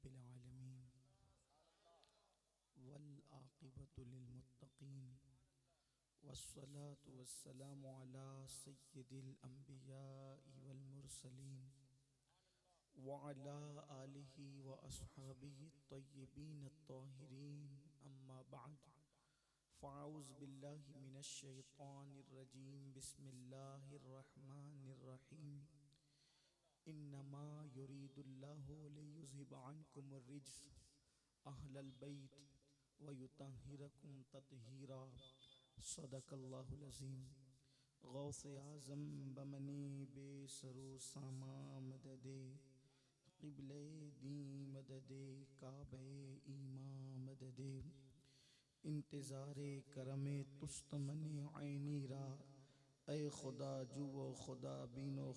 रब्बिल आलमीन वल आक़िबतु लिल मुत्तक़ीन वस्सलातु वस्सलामु अला सय्यिदिल अंबियाइ वल मुरसलीन व अला आलिहि व अस्हाबिहि तय्यिबीन अत्ताहिरीन अम्मा बअद फ़अऊज़ु बिल्लाहि मिनश शैतानिर रजीम बिस्मिल्लाहिर रहमानिर रहीम इन्नमा युरीदुल्लाहु लियुज़हिब अन्कुमुर रिज्स अहलल बैत व युतहिरकुम तत्हीरा सदक़ल्लाहुल अज़ीम। गौसे आज़म बमनी बेसरो सामा मददे क़िबले दी मददे काबे ईमा मददे इंतज़ारे करमे तुस्तमने ऐनी रा ए खुदा जुओ खुदा बीनो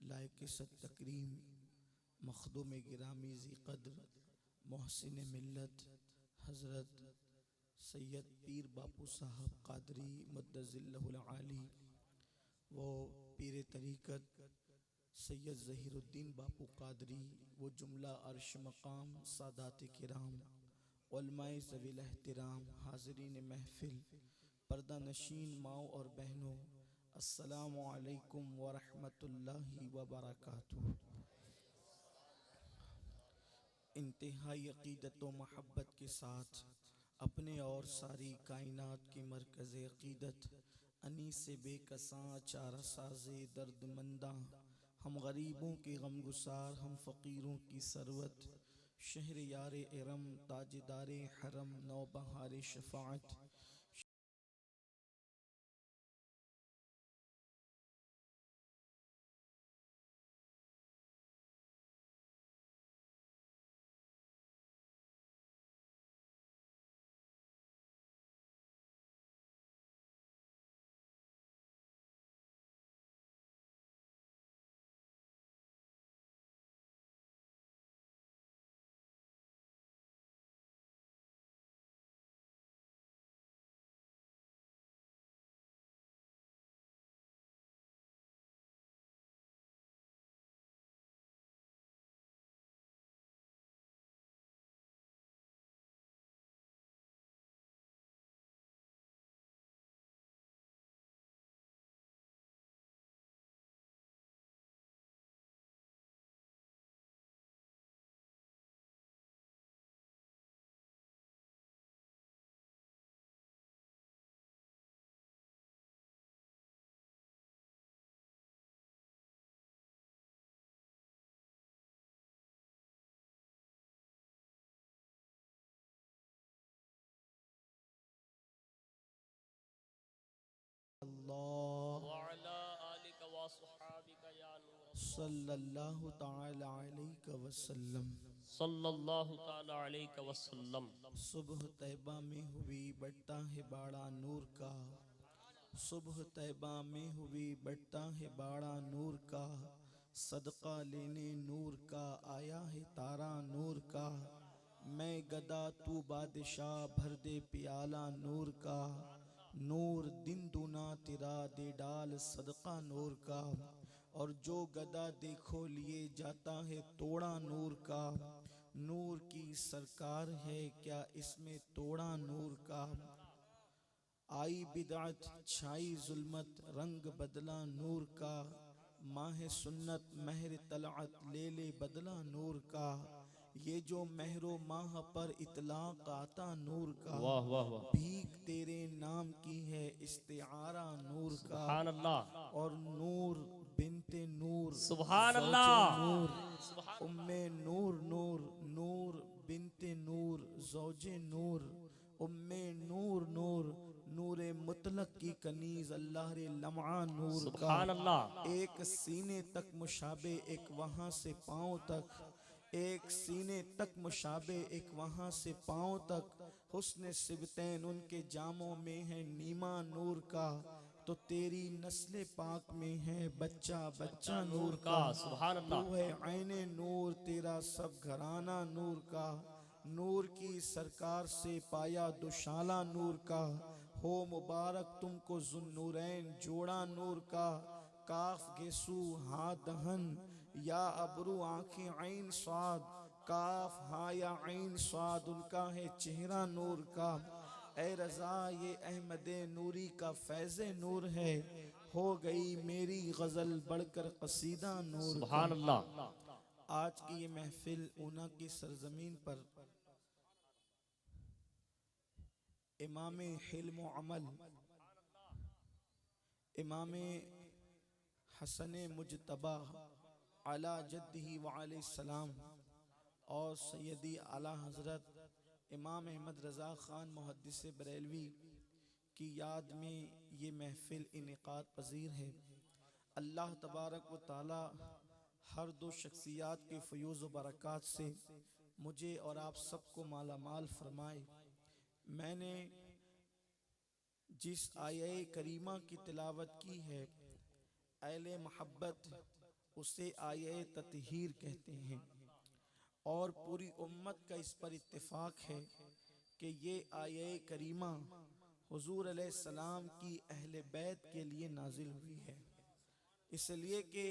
लायक सत तकरीम मखदूम गिरामी ज़ी क़द्र मोहसिन मिल्लत हज़रत सैयद पीर बापू साहब क़ादरी मुद्दज़िल्लहुल आली वो पीर तरीक़त सैयद ज़हीरुद्दीन बापू क़ादरी वो जुमला अर्श मकाम सादात किराम उलमाए ज़वील एहतराम हाज़रीन महफ़िल पर्दा नशीन माओ और बहनों, अस्सलामु अलैकुम व रहमतुल्लाहि व बरकातुहू। इंतहाई अक़ीदत व महब्बत के साथ अपने और सारी कायनात के मरकज़ अक़ीदत अनीस बेकसां चारा साज़े दर्दमंदा हम गरीबों के गमगुसार हम फ़कीरों की सरवत शहर यार इरम ताजदार हरम नौबहार शफ़ाअत अल्लाह वअला आलिका व अस्हाबिका या नूर सल्लल्लाहु ताला अलैहि वसल्लम। सल्लल्लाहु ताला अलैहि वसल्लम। सुबह तैबा में हुई बढ़ता है बाड़ा नूर का, सुबह तैबा में हुई बढ़ता है बाड़ा नूर का, सदका लेने नूर का आया है तारा नूर का। मैं गदा तू बादशाह भर दे प्याला नूर का, नूर दिन दूना तेरा दे डाल सदका नूर का। और जो गदा देखो लिए जाता है तोड़ा नूर का, नूर की सरकार है क्या इसमें तोड़ा नूर का। आई बिदअत छाई जुल्मत रंग बदला नूर का, माह सुन्नत महर तलअत ले ले बदला नूर का। ये जो महरो माह पर इतलाक आता नूर का, वाह वाह वाह, भीख तेरे नाम की है इस्तिआरा नूर का। सुभान अल्लाह, और नूर बिनते नूर सुभान ज़ौजे अल्लाह, नूर उम्मे नूर नूर, नूर बिनते नूर ज़ौजे नूर उम्मे नूर नूर, नूरे मुतलक की कनीज अल्लाह रे लम्आ नूर का। सुभान अल्लाह, एक सीने तक मुशाबे एक वहाँ से पाँव तक, एक सीने तक मुशाबे, एक वहाँ से पाँव तक हुस्न सिबतैन उनके जामों में है नीमा नूर का। तो तेरी नस्ल पाक में है बच्चा बच्चा नूर का। सुभान तू अल्लाह। है ऐने नूर, तेरा सब घराना नूर का। नूर की सरकार से पाया दुशाला नूर का। हो मुबारक तुमको जुन्नूरैन जोड़ा नूर का। काफ गेसू हा दहन या अबरू आंखें ऐन स्वाद। काफ हा या ऐन स्वाद, उनका है चेहरा नूर का। ए रज़ा ये अहमद नूरी का फैज़ नूर है। हो गई मेरी गज़ल बढ़कर कसीदा नूर का। सुभान अल्लाह। आज की ये महफिल ऊना की सरजमीन पर इमाम हिल्म व अमल, इमाम हसन मुजतबा अला जद्दी व अलैहिस्सलाम और सैयदी आला हज़रत इमाम अहमद रज़ा ख़ान मुहद्दिस बरेलवी की याद में ये महफिल इनेकाद पजीर है। अल्लाह तबारक व ताला हर दो शख्सियात के फ़यूज़ व बरक़ात से मुझे और आप सबको माला माल फरमाए। मैंने जिस आये करीमा की तिलावत की है, अहले महब्बत उसे आये ततहीर कहते हैं और पूरी उम्मत का इस पर इत्तेफाक है कि ये आये करीमा हुजूर अलैहिस्सलाम की अहले बैत के लिए नाजिल हुई है। इसलिए कि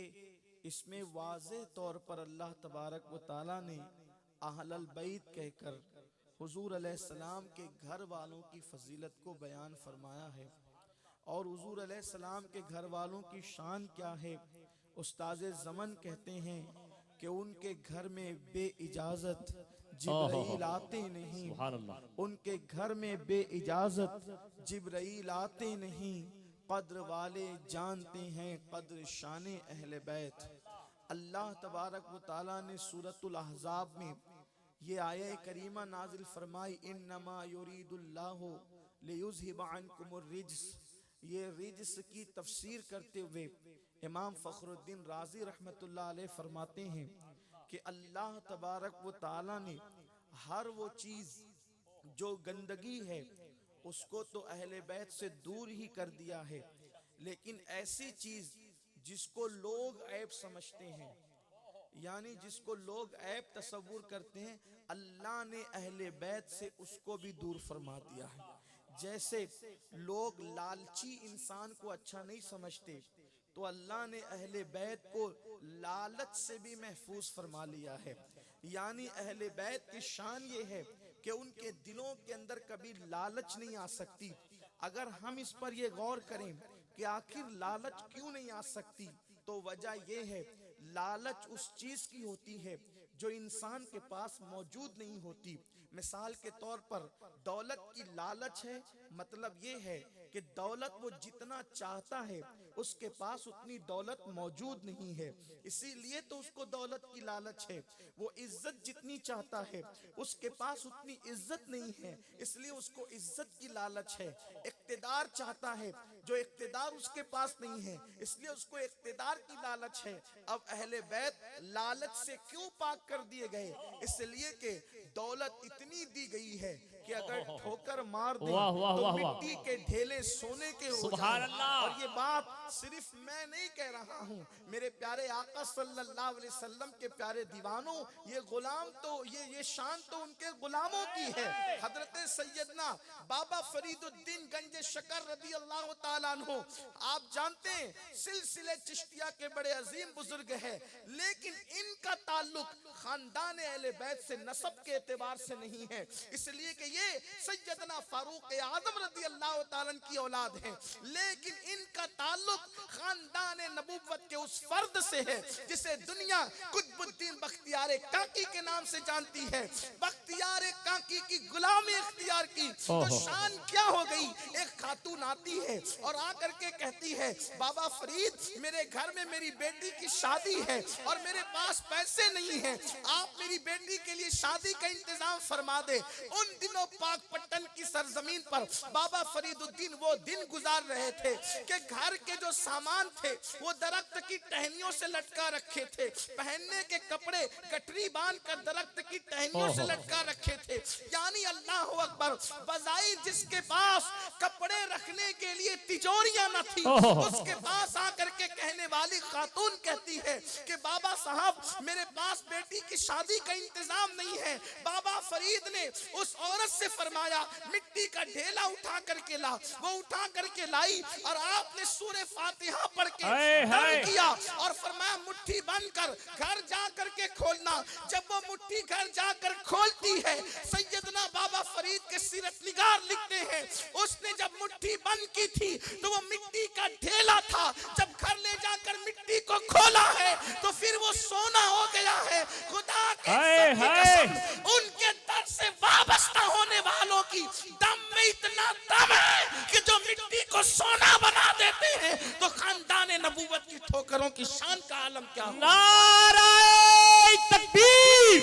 इसमें वाज़े तौर पर अल्लाह तबारक व ताला ने अहलल बैत कहकर हुजूर अलैहिस्सलाम के घर वालों की फजीलत को बयान फरमाया है। और हुजूर अलैहिस्सलाम के घर वालों की शान क्या है, उस्ताज़े ज़मन कहते हैं कि उनके घर में बे इजाज़त जिब्राइल आते नहीं। सुभान अल्लाह। उनके घर में बे इजाज़त जिब्राइल आते नहीं। कद्र वाले जानते हैं कद्र शान अहले बैत। अल्लाह तबारक व ताला ने सूरतुल अहज़ाब में ये आया करीमा नाजिल फरमाई, इन्नमा युरीदुल्लाहु लियुज़हिबा अन्कुमुर रिज्स। ये रिज्स की तफसीर करते हुए इमाम फ़खरुद्दीन राज़ी रहमतुल्लाह अलैह फरमाते हैं कि अल्लाह तबारक व ताला ने हर वो चीज़ जो गंदगी है उसको तो अहले बैत से दूर ही कर दिया है, लेकिन ऐसी चीज़ जिसको लोग ऐब समझते हैं, यानी जिसको लोग ऐब तसव्वुर करते हैं, अल्लाह ने अहले बैत से उसको भी दूर फरमा दिया है। जैसे लोग लालची इंसान को अच्छा नहीं समझते, तो अल्लाह ने अहले बैत को लालच से भी महफूज फरमा लिया है। यानी अहले बैत की शान ये है कि उनके दिलों के अंदर कभी लालच नहीं आ सकती। अगर हम इस पर ये गौर करें कि आखिर लालच क्यों नहीं आ सकती, तो वजह ये है, लालच उस चीज की होती है जो इंसान के पास मौजूद नहीं होती। मिसाल के तौर पर दौलत की लालच है, मतलब ये है कि दौलत वो जितना चाहता है उसके पास उतनी दौलत मौजूद नहीं है, इसीलिए तो उसको दौलत की लालच है। वो इज्जत जितनी चाहता है उसके पास उतनी इज्जत नहीं है, इसलिए उसको इज्जत की लालच है। इक्तिदार चाहता है, जो इक्तिदार उसके पास नहीं है, इसलिए उसको इक्तिदार की लालच है। अब अहले बैत लालच से क्यों पाक कर दिए गए, इसलिए कि दौलत इतनी दी गई है कि अगर ठोकर मार दे वाह, वाह, तो वाह, वाह। मिट्टी के ढेले सोने के हो सुभान जाएं। अल्लाह। और ये बात सिर्फ मैं नहीं कह रहा हूँ, मेरे प्यारे आका सल्लल्लाहु अलैहि वसल्लम के प्यारे दीवानों, ये गुलाम तो ये शान तो उनके गुलामों की है। हजरत सैयदना बाबा फरीदुद्दीन गंज शकर रदी अल्लाह ताला अन्हु, आप जानते हैं सिलसिले चिश्तिया के बड़े अजीम बुजुर्ग है, लेकिन इनका ताल्लुक खानदान अहले बैत से नसब के एतबार से नहीं है, इसलिए कि ये सैयदना फारूक आजम रदी अल्लाह ताला की औलाद है। लेकिन इनका ताल्लुक खानदान नबूवत के उस फर्द से है जिसे दुनिया कुतुबुद्दीन बख्तियार काकी के नाम से जानती है। बख्तियार काकी की गुलामी इख्तियार की तो शान क्या हो गई। एक खातून आती है और आकर के कहती है बाबा फरीद मेरे घर में मेरी बेटी की शादी है और मेरे पास पैसे नहीं है, आप मेरी बेटी के लिए शादी का इंतजाम फरमा दे। उन दिनों पाकपट्टन की सरजमीन पर बाबा फरीदुद्दीन वो दिन गुजार रहे थे कि घर के जो सामान थे वो दरख्त की टहनियों से लटका रखे थे, पहनने के कपड़े गठरी बांध कर दरख्त की टहनियों से लटका रखे थे। यानी अल्लाह अकबर, बजाय जिसके पास कपड़े रखने के लिए तिजोरियां न थी, उसके पास आकर के कहने वाली खातून कहती है कि बाबा साहब मेरे पास बेटी की शादी का इंतजाम नहीं है। बाबा फरीद ने उस औरत से फरमाया मिट्टी का ढेला उठा करके ला। वो उठा करके लाई और आपने सूरह फातिहा पढ़ के दम किया और फरमाया मुट्ठी बंद कर घर जा करके खोलना। जब वो मुट्ठी घर जाकर खोलती है, सैयदना बाबा फरीद के सीरत निगार लिखते हैं उसने जब मुट्ठी बंद की थी तो वो मिट्टी का ढेला था। जब घर ले जाकर मिट्टी को खोला है तो फिर वो सोना हो गया है। खुदा के कसम, उनके दर से वाबस्ता होने वालों की दम में इतना दम है कि जो मिट्टी को सोना बना देते हैं तो खानदान नबूवत की ठोकरों की शान का आलम क्या हो। नाराए तकबीर,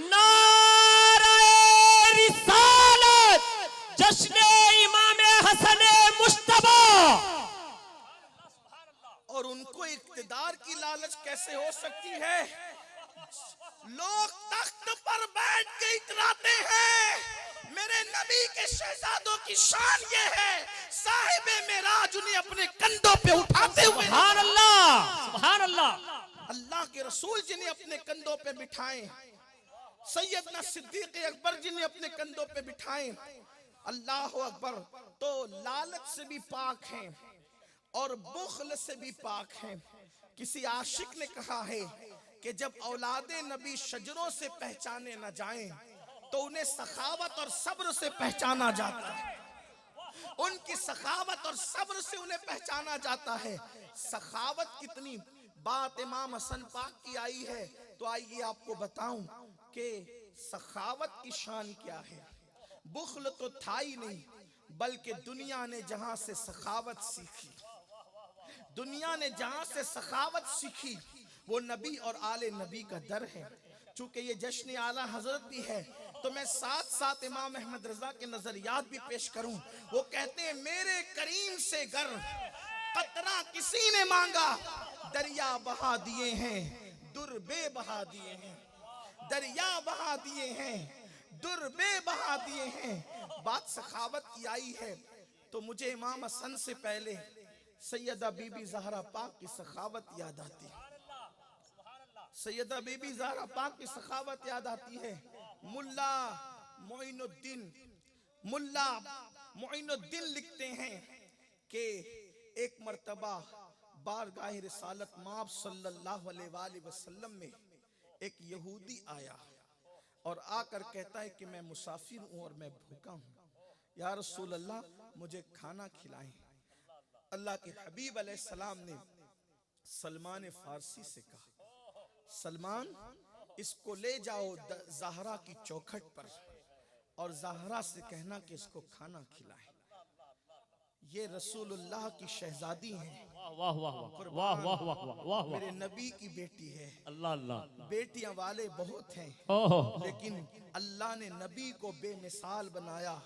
नाराए रिसालत, जश्ने इमाम हसन मुश्तबा। और उनको इक्तिदार की लालच कैसे हो सकती है। लोग तख्त पर बैठ के इतराते हैं मेरे नबी के शहजादों की शान ये है साहिबे मेराज उन्हें अपने कंधों पे उठाते हुए, सुभान अल्लाह, सुभान अल्लाह। अल्लाह के रसूल जिन्हें अपने कंधों पे बिठाएं, सैयदना सिद्दीक अकबर जिन्हें अपने कंधों पे बिठाएं। अल्लाह अकबर। तो लालच से भी पाक हैं और बुख्ल से भी पाक हैं। किसी आशिक ने कहा है कि जब औलादे नबी शजरों से पहचाने न जाएं तो उन्हें सखावत और सब्र से पहचाना जाता है। उनकी सखावत और सब्र से उन्हें पहचाना जाता है। सखावत कितनी बात इमाम हसन पाक की आई है तो आइए आपको बताऊं कि सखावत की शान क्या है। बुख्ल तो था ही नहीं, बल्कि दुनिया ने जहां से सखावत सीखी, दुनिया ने जहां से सखावत सीखी वो नबी और आले नबी का दर है। चूंकि ये जश्न आला हजरत भी है तो मैं साथ साथ इमाम अहमद रजा के नजरियात भी पेश करूं। वो कहते हैं मेरे करीम से गर कतरा किसी ने मांगा, दरिया बहा दिए हैं दुर्बे बहा दिए हैं, दरिया बहा दिए हैं दुर्बे बहा दिए हैं। बात सखावत की आई है तो मुझे इमाम हसन से पहले सैयदा बीबी ज़हरा पाक की सखावत याद आती है। सैयदा बीबी ज़हरा पाक की सखावत याद आती है। मुल्ला मोइनुद्दीन लिखते हैं कि एक मर्तबा बारगाह रिसालत माब सल्लल्लाहु अलैहि वसल्लम में एक यहूदी आया और आकर कहता है कि मैं मुसाफिर हूँ और मैं भूखा हूँ, या रसूल अल्लाह मुझे खाना खिलाएं। अल्लाह के हबीब अलैहिस्सलाम ने सलमान फारसी से कहा सलमान इसको ले जाओ ज़हरा की चौखट पर और ज़हरा से कहना कि इसको खाना खिलाए। ये रसूलुल्लाह की शहजादी हैं। वाह वाह वाह वाह वाह वाह वाह वाह, मेरे नबी की बेटी है। अल्लाह अल्लाह। बेटियां वाले बहुत हैं लेकिन अल्लाह ने नबी को बेमिसाल बनाया,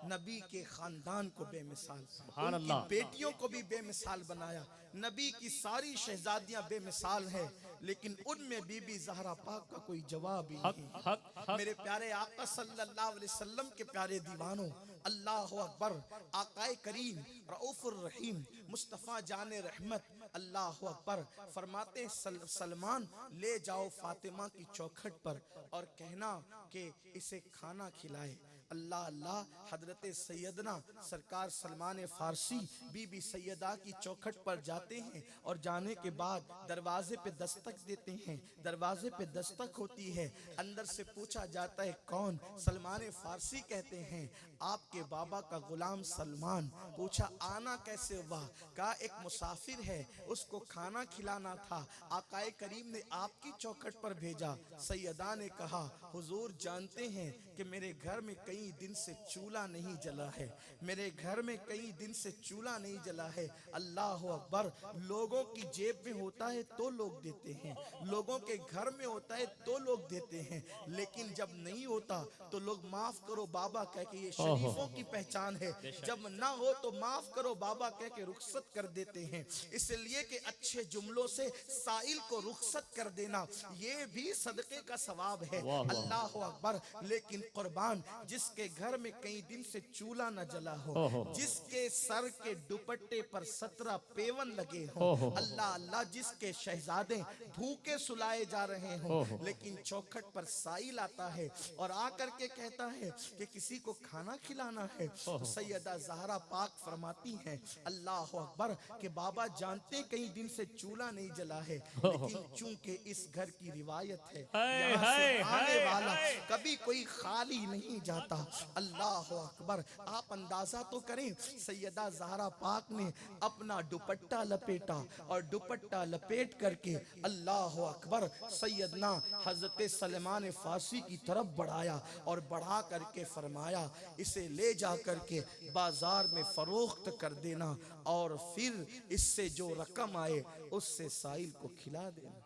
नबी के खानदान को बेमिसाल, उनकी बेटियों को भी बेमिसाल बनाया। नबी की सारी शहजादियां बेमिसाल हैं लेकिन उनमें बीबी ज़हरा पाक का कोई जवाब ही नहीं। मेरे प्यारे आका सल्लल्लाहु अलैहि वसल्लम के प्यारे दीवानों, अल्लाह अकबर, आकाए करीम रऊफुर रहीम मुस्तफ़ा जाने रहमत, अल्लाह अकबर फरमाते सलमान ले जाओ फातिमा की चौखट पर और कहना कि इसे खाना खिलाए। अल्लाह अल्लाह। हजरत सैयदना सरकार सलमान फारसी बीबी सैयदा की चौखट पर जाते हैं और जाने के बाद दरवाजे पे दस्तक देते हैं। दरवाजे पे दस्तक होती है, अंदर से पूछा जाता है कौन? सलमान फारसी कहते हैं आपके बाबा का गुलाम सलमान। पूछा आना कैसे हुआ? कहा एक मुसाफिर है, उसको खाना खिलाना था, आकाए करीम ने आपकी चौखट पर भेजा। सैयदा ने कहा हुजूर जानते हैं कि मेरे घर में कई दिन से चूल्हा नहीं जला है, मेरे घर में कई दिन से चूल्हा नहीं जला है। अल्लाह अकबर। लोगों की जेब में होता है तो लोग देते हैं, लोगों के घर में होता है तो लोग देते हैं, लेकिन जब नहीं होता तो लोग माफ करो बाबा कह के, ये शरीफों की पहचान है, जब ना हो तो माफ करो बाबा कह के रुखसत कर देते हैं। इसलिए कि अच्छे जुमलों से साइल को रुखसत कर देना ये भी सदके का सवाब है। अल्लाह अकबर। लेकिन कुर्बान, जिसके घर में कई दिन से चूल्हा न जला हो, जिसके सर के दुपट्टे पर 17 पेवन लगे हो, अल्लाह अल्लाह, जिसके शहजादे भूखे सुलाए जा रहे हो, लेकिन चौखट पर साइल आता है और आकर के कहता है कि किसी को खाना खिलाना है, तो सैयदा ज़हरा पाक फरमाती हैं अल्लाह अकबर कि बाबा जानते कई दिन से चूल्हा नहीं जला है, लेकिन चूंकि इस घर की रिवायत है यहाँ से आने वाला कभी कोई खाली नहीं जाता। अल्लाह अकबर। आप अंदाजा तो करें, सैयदा ज़हरा पाक ने अपना दुपट्टा लपेटा और दुपट्टा लपेट करके अल्लाह अकबर सैयदना हजरत सलमान फारसी की तरफ बढ़ाया और बढ़ा करके फरमाया इसे ले जा करके बाजार में फरोख्त कर देना और फिर इससे जो रकम आए उससे साइल को खिला देना।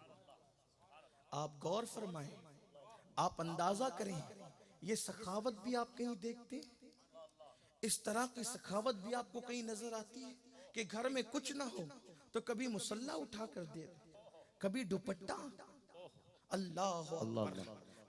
आप गौर फरमाएं, आप अंदाजा करें, ये सखावत भी आप कहीं देखते हैं? इस तरह की सखावत भी आपको कहीं नजर आती है कि घर में कुछ ना हो तो कभी मुसल्ला उठा कर दे, कभी दुपट्टा। अल्लाह अकबर।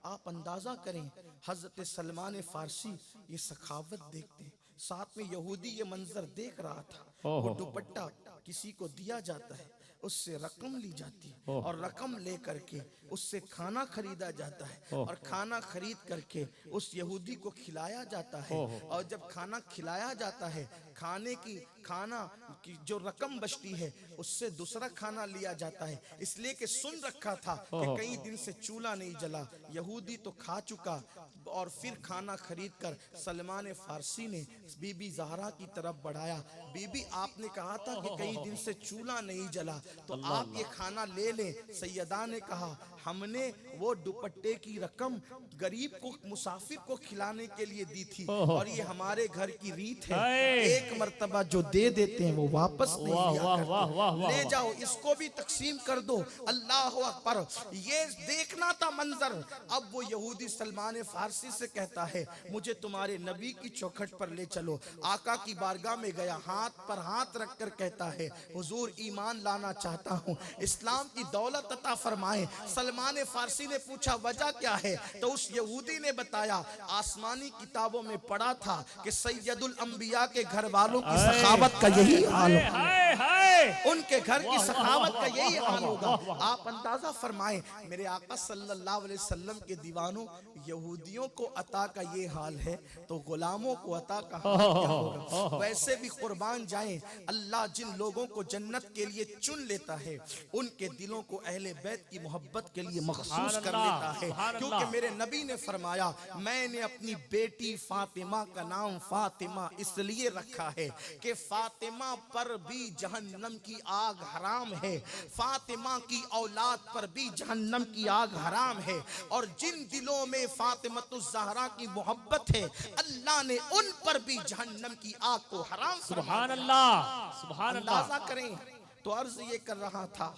आप अंदाजा करें, हजरत सलमान फारसी ये सखावत देखते हैं, साथ में यहूदी ये मंजर देख रहा था। वो दुपट्टा किसी को दिया जाता है, उससे रकम ली जाती है और रकम ले करके उससे खाना खरीदा जाता है और खाना खरीद करके उस यहूदी को खिलाया जाता है। और जब खाना खिलाया जाता है, खाना की जो रकम बचती है उससे दूसरा खाना लिया जाता है। इसलिए कि सुन रखा था कि कई दिन से चूल्हा नहीं जला, यहूदी तो खा चुका। और फिर खाना खरीद कर सलमान फारसी ने बीबी ज़हरा की तरफ बढ़ाया, बीबी आपने कहा था कि कई दिन से चूल्हा नहीं जला, तो आप ये खाना ले लें। सैयदा ने कहा हमने वो दुपट्टे की रकम गरीब को, मुसाफिर को खिलाने के लिए दी थी और ये हमारे घर की रीत है, एक मर्तबा जो दे देते हैं वो वापस नहीं लिया करते, ले जाओ इसको भी तकसीम कर दो। अल्लाह अकबर। ये देखना था मंजर। अब वो यहूदी सलमान फारसी से कहता है मुझे तुम्हारे नबी की चौखट पर ले चलो। आका की बारगाह में गया, हाथ पर हाथ रख कर कहता है हुजूर ईमान लाना चाहता हूँ, इस्लाम की दौलत अता फरमाए। सलमान फारसी ने पूछा वजह क्या है, तो उस यहूदी ने बताया आसमानी किताबों में पढ़ा था कि सैयदुल अंबिया के घर वालों की सखावत का यही हाल होगा, उनके घर की सखावत का यही हाल होगा। आप अंदाजा फरमाएं, मेरे आका सल्लल्लाहु अलैहि वसल्लम के दीवानों, यहूदियों को अता का ये हाल है तो गुलामों को अता का हाल क्या होगा। वैसे भी कुर्बान जाएं, अल्लाह जिन लोगों को जन्नत के लिए चुन लेता है उनके दिलों को अहले बैत की मोहब्बत के लिए मखसूस कर लेता है, क्योंकि मेरे नबी ने फरमाया मैंने अपनी बेटी फातिमा का नाम फातिमा इसलिए रखा है कि फातिमा पर भी जहन्नम की आग हराम है, फातिमा की औलाद पर भी जहन्नम की आग हराम है, और जिन दिलों में फातिमतुज़ ज़हरा की मोहब्बत है अल्लाह ने उन पर भी जहन्नम की आग को हराम। सुभान अल्लाह, सुभान अल्लाह। अंदाजा करें, तो अर्ज ये कर रहा था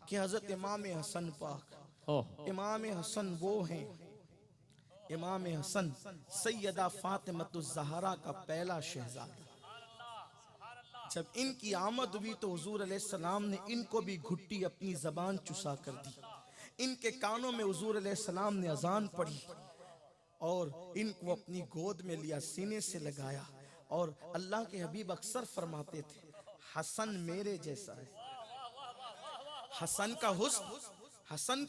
कि हजरत इमाम हसन पाक, इमाम हसन वो हैं, इमाम हसन सैयदा फातिमतुज़ ज़हरा का पहला शहजादा। जब इनकी आमद हुई तो हुजूर अलैहिस्सलाम ने इनको भी घुट्टी अपनी जबान चुसा कर दी, इनके कानों में हुजूर अलैहिस्सलाम ने अजान पढ़ी और इनको अपनी गोद में लिया, सीने से लगाया। और अल्लाह के हबीब अक्सर फरमाते थे हसन मेरे जैसा है, हसन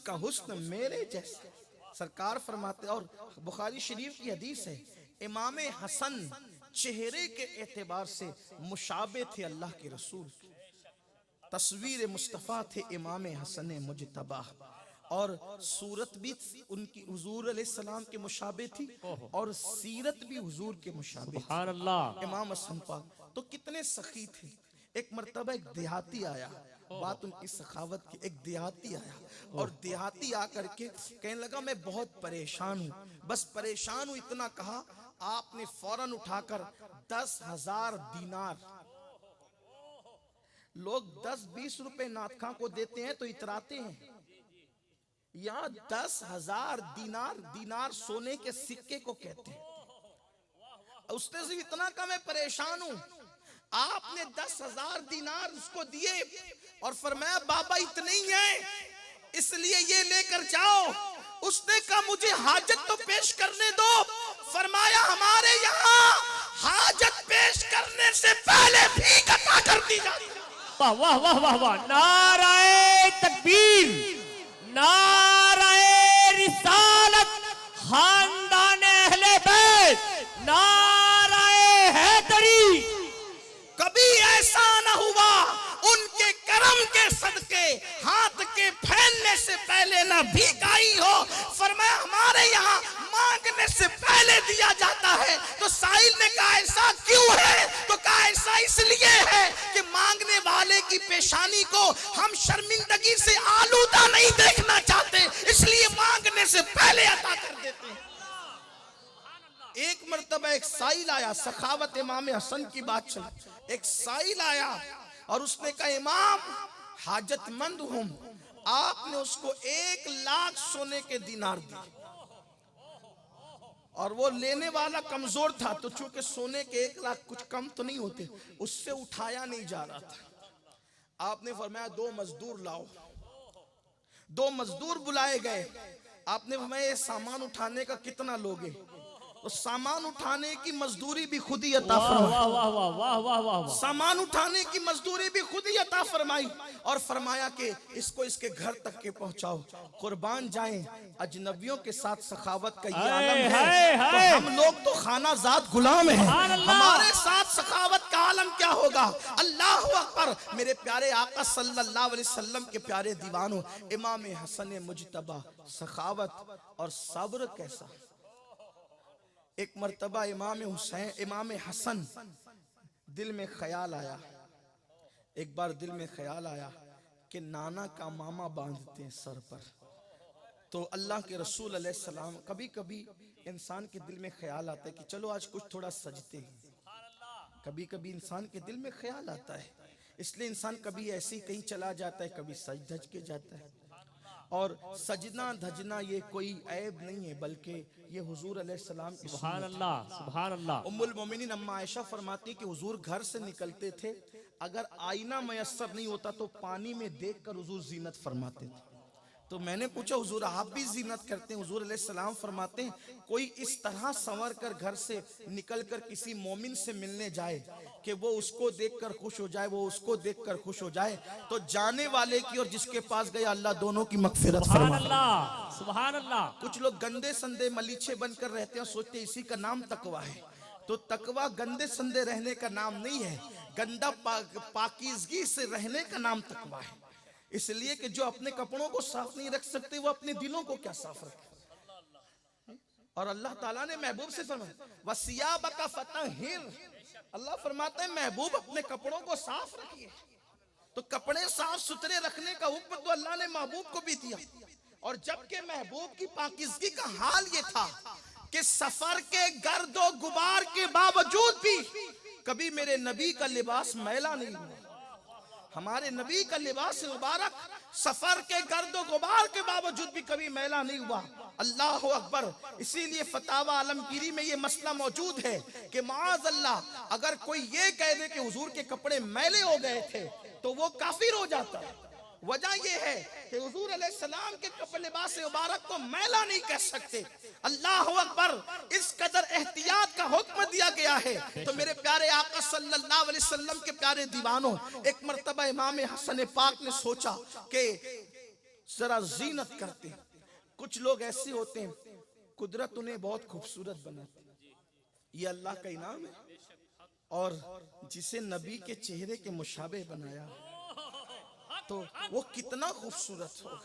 का हुस्न मेरे जैसा। सरकार फरमाते, और बुखारी शरीफ की हदीस है, इमाम हसन चेहरे के एतबार से मुशाबे थे अल्लाह के रसूल, तस्वीर मुस्तफ़ा थे इमाम हसन मुजतबा, और सूरत भी उनकी हुजूर अलैहिस्सलाम के मुशाबे थी और सीरत भी हुजूर के मुशाबे थी। सुभान अल्लाह। इमाम हसन पाक तो कितने सखी थे। एक मर्तबा एक देहाती आया, बात उनकी सखावत की, एक देहाती आया और देहाती आकर के कहने लगा मैं बहुत परेशान हूँ, बस परेशान हूं, इतना कहा। आपने फौरन उठाकर 10,000 दीनार, लोग 10-20 रुपए नाथ खां को देते हैं तो इतराते हैं, यहाँ 10,000 दीनार, दीनार सोने के सिक्के को कहते हैं। उसने सिर्फ इतना कहा मैं परेशान हूं। आपने 10,000 दीनार उसको दिए और फरमाया बाबा इतने ही हैं, इसलिए ये लेकर जाओ। उसने कहा मुझे हाजत तो पेश करने दो। फरमाया हमारे यहाँ हाजत पेश करने से पहले भीख अता कर दी जाती है। वाह वाह वाह वाह वाह, नाराए तकबीर, नाराए रिसालत, खानदान अहले बैत, नाराए हैदरी। कभी ऐसा न हुआ उनके करम के सदके हाथ के फैलने से पहले ना भीख आई हो। फरमाया हमारे यहाँ मांगने से पहले दिया जाता है। तो साहिल ने कहा ऐसा क्यों है? तो कहा ऐसा इसलिए है कि मांगने वाले की पेशानी को हम शर्मिंदगी से आलूदा नहीं देखना चाहते, इसलिए मांगने से पहले अता कर देते हैं। एक मर्तबा एक साइल आया, सखावत इमाम हसन की बात चली। एक साइल आया और उसने कहा इमाम हाजतमंद हूं। आपने उसको 1 लाख सोने के दीनार दिए और वो लेने वाला कमजोर था, तो चूंकि सोने के 1 लाख कुछ कम तो नहीं होते, उससे उठाया नहीं जा रहा था। आपने फरमाया 2 मजदूर लाओ। 2 मजदूर बुलाए गए। आपने फरमाया ये सामान उठाने का कितना लोगे? तो सामान उठाने की मजदूरी भी खुद ही अता फरमाई। वाह वाह वाह वाह वाह वाह वाह। सामान उठाने की मजदूरी भी खुद ही अता फरमाई और फरमाया कि इसको इसके घर तक के पहुंचाओ। कुर्बान जाएं, अजनबियों के साथ सखावत का ये आलम है। तो हम लोग तो खाना जात गुलाम हैं, हमारे साथ सखावत का आलम क्या होगा? अल्लाह अकबर। मेरे प्यारे आका सल्लल्लाहु अलैहि वसल्लम के प्यारे दीवानों, इमाम हसन मुजतबा, सखावत और सब्र कैसा। एक मर्तबा इमाम हसन दिल में ख्याल आया, एक बार दिल में ख्याल आया कि नाना का मामा बांधते हैं सर पर। तो अल्लाह के रसूल अलैहिस्सलाम, कभी कभी इंसान के दिल में ख्याल आता है कि चलो आज कुछ थोड़ा सजते हैं। कभी कभी इंसान के दिल में ख्याल आता है, इसलिए इंसान कभी ऐसे ही कहीं चला जाता है, कभी सज धज के जाता है। और सजना धजना ये कोई ऐब नहीं है, बल्कि ये हुजूर अलैहिस्सलाम की सुभान अल्लाह, सुभान अल्लाह। उम्मुल मोमिनीन अम्मा आयशा फरमाती कि हुजूर घर से निकलते थे, अगर आईना मयस्सर नहीं होता तो पानी में देखकर हुजूर जीनत फरमाते थे। तो मैंने पूछा हुजूर आप भी जीनत करते हैं? हुजूर अलैहिस्सलाम फरमाते हैं कोई इस तरह संवर कर घर से निकल कर किसी मोमिन से मिलने जाए कि वो उसको देखकर खुश हो जाए, वो उसको देखकर खुश हो जाए, तो जाने वाले की और जिसके पास गया अल्लाह दोनों की मगफिरत सुभान फरमाए। अल्लाह, सुभान अल्लाह। कुछ लोग गंदे संदे मलीछे बनकर रहते हैं, सोचते हैं इसी का नाम तकवा है। तो तकवा गंदे संदे रहने का नाम नहीं है, गंदा पाकीज़गी से रहने का नाम तकवा है। इसलिए कि जो अपने कपड़ों को साफ नहीं रख सकते वो अपने दिलों को क्या साफ रखे। और अल्लाह ताला ने महबूब से फरमाया वसियाबका फतहिर, अल्लाह फरमाता है महबूब अपने कपड़ों को साफ रखिए। तो कपड़े साफ सुथरे रखने का हुक्म तो अल्लाह ने महबूब को भी दिया। और जबकि महबूब की पाकीज़गी का हाल ये था कि सफर के गर्दो गुबार के बावजूद भी कभी मेरे नबी का लिबास मैला नहीं हुआ। हमारे नबी का लिबास मुबारक सफर के गर्दो गुबार के बावजूद भी कभी मैला नहीं हुआ। अल्लाह अकबर। इसीलिए फतावा आलमगीरी में ये मसला मौजूद है कि माज़ अल्लाह अगर कोई ये कह दे कि हुजूर के कपड़े मैले हो गए थे तो वो काफिर हो जाता है। वजह यह है कि हुजूर अलैहिस्सलाम के कपड़े लिबास मुबारक को मैला नहीं कह सकते। अल्लाह अकबर। इस कदर एहतियात का हुक्म दिया गया है। तो मेरे प्यारे आका सल्लल्लाहु अलैहि वसल्लम के प्यारे दीवानों, एक मर्तबा इमाम हसन पाक ने सोचा कि जरा जीनत करते हैं। कुछ लोग ऐसे होते हैं कुदरत उन्हें बहुत खूबसूरत बनाती है, ये अल्लाह का इनाम है। और जिसे नबी के चेहरे के मुशाबे बनाया तो वो कितना खूबसूरत होगा।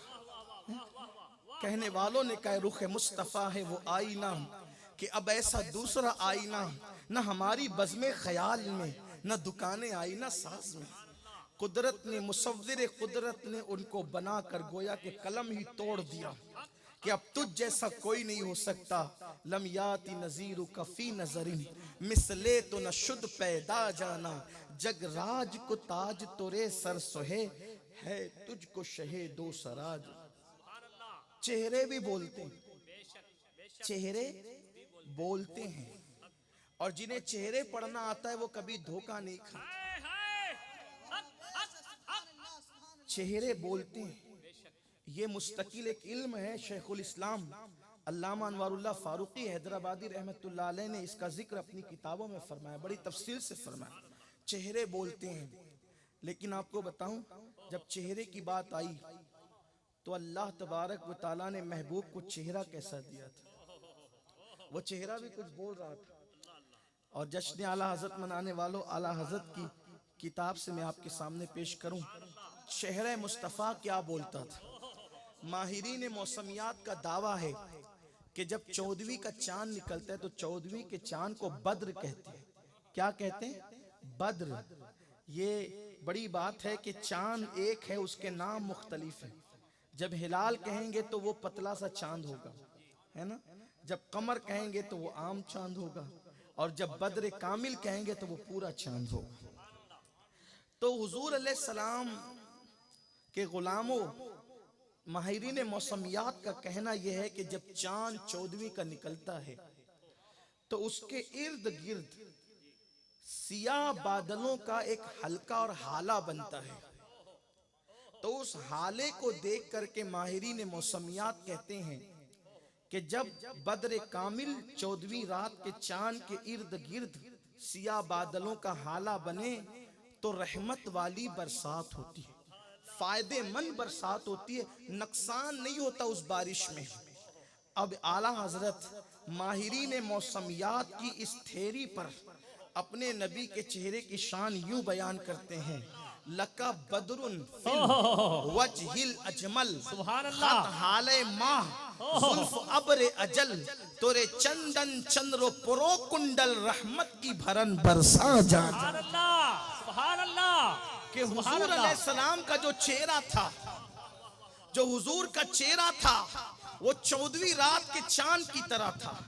कहने वालों ने कहा रुख मुस्तफ़ा है वो आईना कि अब ऐसा दूसरा आईना न हमारी बज़्मे ख्याल में, न दुकाने आईना साज में। कुदरत ने मुसव्विर कुदरत ने उनको बना कर गोया के कलम ही तोड़ दिया कि अब तुझ जैसा कोई नहीं हो सकता। लम याति नजीरु कफी नजरिन मिसले तो न शुद्ध पैदा जाना। जग राज को ताज तोरे सर सोहे है तुझको शहे दो सराज। चेहरे भी बोलते हैं, चेहरे बोलते हैं, और जिन्हें चेहरे पढ़ना आता है वो कभी धोखा नहीं खाते। चेहरे बोलते हैं, ये मुस्तकिल एक इल्म है। शेखुल इस्लाम अल्लामा अनवारुल्लाह फारूकी हैदराबादी रहमतुल्लाह अलैह ने इसका जिक्र अपनी किताबों में फरमाया, बड़ी तफसील से फरमाया। चेहरे बोलते हैं। लेकिन आपको बताऊं, जब चेहरे की बात आई तो अल्लाह तबारक व तआला ने महबूब को चेहरा कैसा दिया था। वो चेहरा भी कुछ बोल रहा था। और जश्न आला हजरत मनाने वालों, आला हजरत की किताब से मैं आपके सामने पेश करूं, शहर मुस्तफ़ा क्या बोलता था। माहिरीन मौसमियात का दावा है कि जब 14वीं का चांद निकलता है तो 14वीं के चांद को बद्र कहते हैं। क्या कहते हैं? बद्र। ये बड़ी बात है कि चांद एक है, उसके नाम मुख्तलिफ हैं। जब हिलाल कहेंगे तो वो पतला सा चांद होगा, है ना। जब कमर कहेंगे तो वो आम चांद होगा, और जब बद्र कामिल कहेंगे तो वो पूरा चांद होगा। तो हुजूर अलैहिस्सलाम के गुलामों, माहिरीन मौसमियात का कहना यह है कि जब चांद 14वीं का निकलता है तो उसके इर्द गिर्द सियाह बादलों का एक हल्का और हाला बनता है। तो उस हाले को देख करके माहिरीन मौसमियात कहते हैं कि जब बद्र कामिल 14वीं रात के चांद के इर्द गिर्द सियाह बादलों का हाला बने तो रहमत वाली बरसात होती है, फायदेमंद बरसात होती है, नुकसान नहीं होता उस बारिश में। अब आला हजरत माहिरीन मौसमियात की इस थेरी पर अपने नबी के चेहरे की शान यूं बयान करते हैं। लका बदरुन फिल वजहिल अजमल खत हाले माह जुल्फ अब्र अजल तोरे चंदन चंद्रो पुरो कुंडल रहमत की भरन बरसा जा। सुभान अल्लाह। कि हुजूर अलैहिस्सलाम का जो चेहरा था, जो हुजूर का चेहरा था, वो 14वीं रात के चांद की तरह था।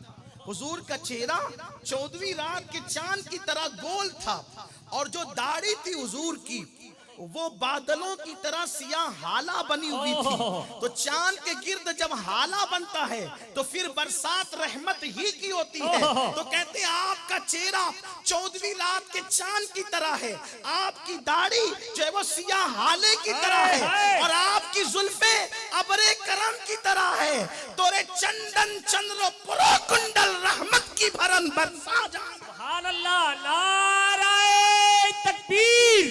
हुजूर का चेहरा 14वीं रात के चांद की तरह गोल था, और जो दाढ़ी थी हुजूर की वो बादलों की तरह सियाह हाला बनी हुई थी। तो चांद के गिर्द जब हाला बनता है तो फिर बरसात रहमत ही की होती है। तो कहते हैं आपका चेहरा 14वीं रात के चांद की तरह है, आपकी दाढ़ी जो है वो सियाह हाले की तरह है, और आपकी जुल्फे अबरे करम की तरह है। तोरे चंदन चंद्र पुरो कुंडल रहमत की भरन बरसा जा। सुभान अल्लाह। नाराए तकबीर,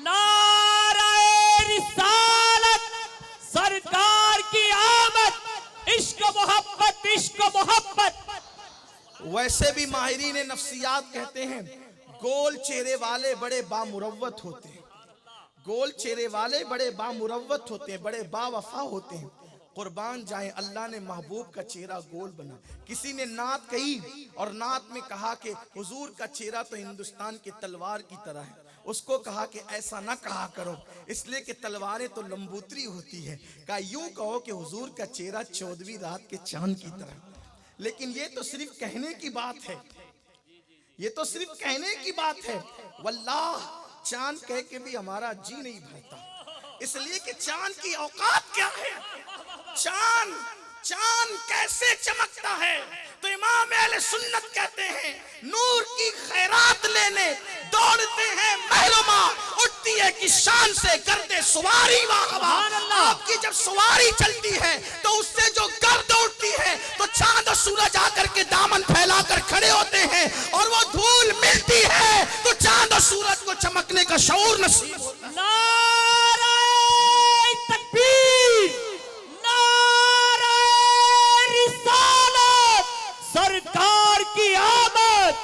नाराए रिसालत, सरकार की आमद, इश्क मोहब्बत, इश्क मोहब्बत। वैसे भी माहिरीन नफ्सियात कहते हैं गोल चेहरे वाले बड़े बामुरव्वत होते हैं, गोल चेहरे वाले बड़े बामुरव्वत होते हैं, बड़े बावफा होते हैं। कुर्बान जाए अल्लाह ने महबूब का चेहरा गोल बना। किसी ने नात कही और नात में कहा कि हुजूर का चेहरा तो हिंदुस्तान की तलवार की तरह है। उसको कहा कि ऐसा ना कहा करो, इसलिए कि तलवारें तो लंबूतरी होती है। कहा यूं कहो कि हुजूर का चेहरा 14वीं रात के चांद की तरह। लेकिन ये तो सिर्फ कहने की बात है, ये तो सिर्फ कहने की बात है। वल्लाह चांद कह के भी हमारा जी नहीं भरता, इसलिए कि चांद की औकात क्या है। चांद चांद कैसे चमकता है तो इमाम अहले सुन्नत कहते हैं नूर की खैरात लेने दौड़ते हैं महरुमा, उठती है कि शान से करते सवारी वाह। आपकी जब सवारी चलती है तो उससे जो गर्द उठती है तो चांद और सूरज आकर के दामन फैलाकर खड़े होते हैं, और वो धूल मिलती है तो चांद और सूरज को चमकने का शऊर नसीब होता है। नाराए तकबीर, सरकार की आमद।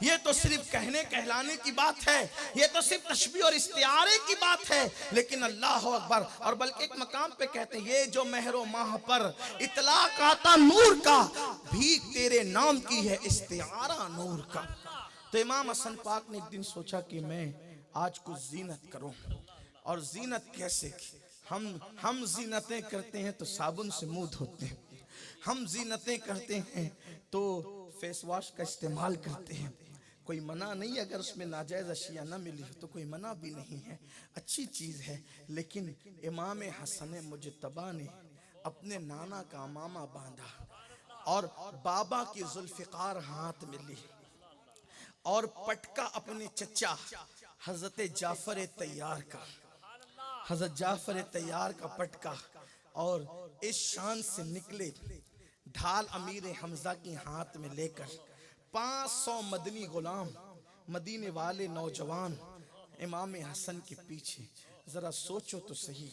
ये तो सिर्फ कहने कहलाने की बात है, ये तो सिर्फ तशबीह और इस्तिआरे की बात है। लेकिन अल्लाह अकबर, और बल्कि एक मकाम पे कहते हैं ये जो महरो माह पर इतलाक आता नूर का, भी तेरे नाम की है इस्तिआरा नूर का। तो इमाम हसन पाक ने एक दिन सोचा कि मैं आज कुछ जीनत करूं, और जीनत कैसे की। हम जीनतें करते हैं तो साबुन से मुंह धोते हैं, हम जीनतें करते हैं तो फेस वॉश का इस्तेमाल करते हैं। कोई मना नहीं, अगर उसमें नाजायज अशिया ना मिली हो तो कोई मना भी नहीं है, अच्छी चीज है। लेकिन इमाम हसन मुजतबा ने अपने नाना का मामा बांधा और बाबा की जुल्फिकार हाथ में ली और पटका अपने चचा हजरत जाफर तैयार का, हजरत जाफर तैयार का पटका, और इस शान से निकले ढाल अमीर हमजा की हाथ में लेकर 500 मदनी गुलाम, मदीने वाले नौजवान इमाम हसन के पीछे। जरा सोचो तो सही,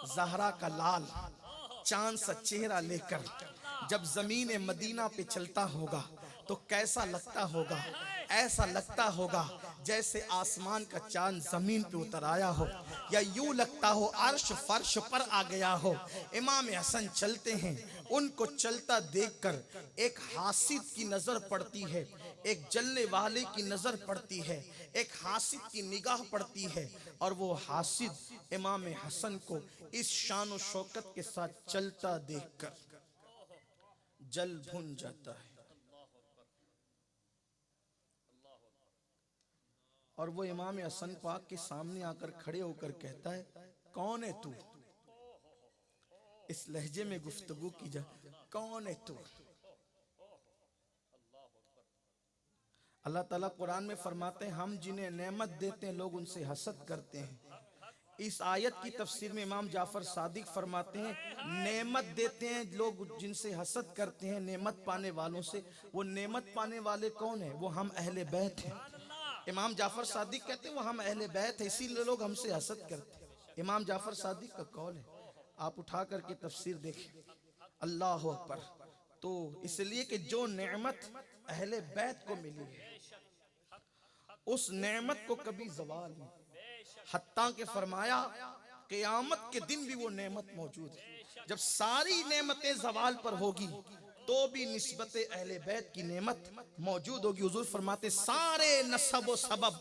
ज़हरा का लाल चांद सा चेहरा लेकर जब जमीन मदीना पे चलता होगा तो कैसा लगता होगा? ऐसा लगता होगा जैसे आसमान का चांद जमीन पे उतर आया हो, या यूं लगता हो अर्श फर्श पर आ गया हो। इमाम हसन चलते हैं, उनको चलता देखकर एक हासिद की नजर पड़ती है, एक जलने वाले की नजर पड़ती है, एक हासिद की निगाह पड़ती है, और वो हासिद इमाम हसन को इस शान और शौकत के साथ चलता देखकर जल भुन जाता है। और वो इमाम हसन पाक के सामने आकर खड़े होकर कहता है, कौन है तू? इस लहजे में गुफ्तगू की जा, कौन है तू? अल्लाह ताला कुरान में फरमाते हैं, हम जिन्हें नेमत देते हैं लोग उनसे हसद करते हैं। इस आयत की तफसीर में इमाम जाफर सादिक फरमाते हैं, नेमत देते हैं लोग जिनसे हसद करते हैं नेमत पाने वालों से। वो नेमत पाने वाले कौन है? वो हम अहले बैत हैं। इमाम जाफर सादिक कहते हैं वो हम अहले बैत है, इसीलिए लोग हमसे हसद करते हैं। इमाम जाफर सादिक का कौल है, आप उठा करके तफसीर देखें। अल्लाह अकबर। तो इसलिए कि जो नेमत अहले बैत को मिली है उस नेमत को कभी जवाल नहीं, हत्ता के फरमाया क़यामत के दिन भी वो नेमत मौजूद है। जब सारी नेमतें जवाल पर होगी तो भी निस्बत अहले बैत की नेमत मौजूद होगी। हुजूर फरमाते सारे नसब व सबब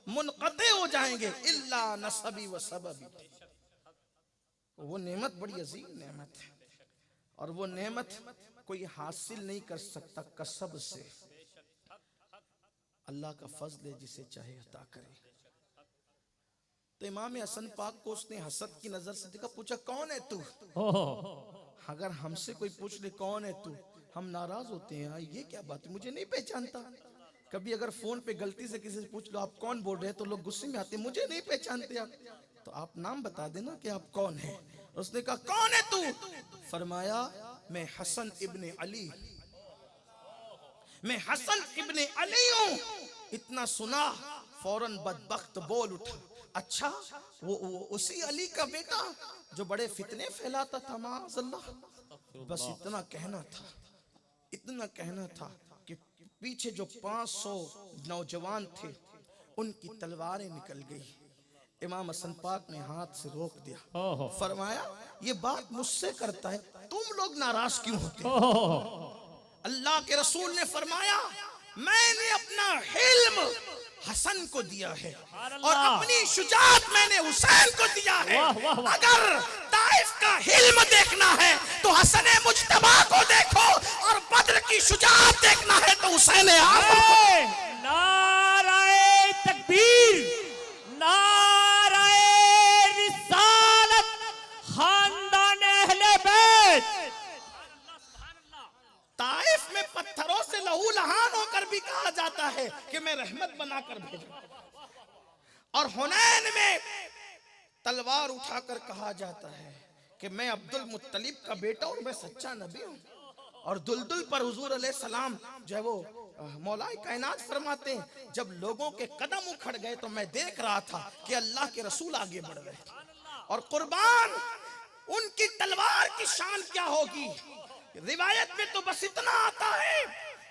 मुनक़ते हो जाएंगे इल्ला नसबी व सबबी। वो नेमत बड़ी अजीम नेमत है, और वो नेमत कोई हासिल नहीं कर सकता कसब से। अल्लाह का फजल है, जिसे चाहे अता करे। तो इमाम हसन पाक को उसने हसद की नजर से देखा, पूछा कौन है तू? अगर हमसे कोई पूछ ले कौन है तू, हम नाराज होते हैं, ये क्या बात है, मुझे नहीं पहचानता। कभी अगर फोन पे गलती से किसी से पूछ लो आप कौन बोल रहे हैं, तो लोग गुस्से में आते हैं, मुझे नहीं पहचानते आप, तो आप नाम बता देना कि आप कौन है। उसने कहा कौन है तू? फरमाया मैं हसन इब्ने अली, मैं हसन इब्ने अली हूं। इतना सुना फौरन बदबख्त बोल उठा, अच्छा वो उसी अली का बेटा जो बड़े फितने फैलाता था, माअज़ल्लाह। बस इतना कहना था, इतना कहना था कि पीछे जो 500 नौजवान थे उनकी तलवारें निकल गई। इमाम हसन पाक ने हाथ से रोक दिया, फरमाया ये बात मुझसे करता है, तुम लोग नाराज क्यों होते? अल्लाह के रसूल ने फरमाया मैंने अपना हिल्म हसन को दिया है और अपनी शुजाअत मैंने हुसैन को दिया है। अगर ताइफ का हिल्म देखना है तो हसन मुज्तबा को देखो, और बद्र की शुजाअत देखना है तो हुसैन आज़म। नाराए तकबीर, नाराए रिसालत, खानदान अहले बैत। ताइफ में पत्थरों से लहू लहान होकर भी कहा जाता है कि मैं रहमत बनाकर भेजा, और हुनैन में तलवार उठाकर कहा जाता है कि मैं अब्दुल मुत्तलिब का बेटा और मैं सच्चा नबी हूँ। और दुलदुल पर हुजूर अलैहिस्सलाम जो है वो मौलाए कायनात फरमाते हैं, जब लोगों के कदम उखड़ गए तो मैं देख रहा था कि अल्लाह के रसूल आगे बढ़ रहे, और कुर्बान उनकी तलवार की शान क्या होगी। रिवायत में तो बस इतना आता है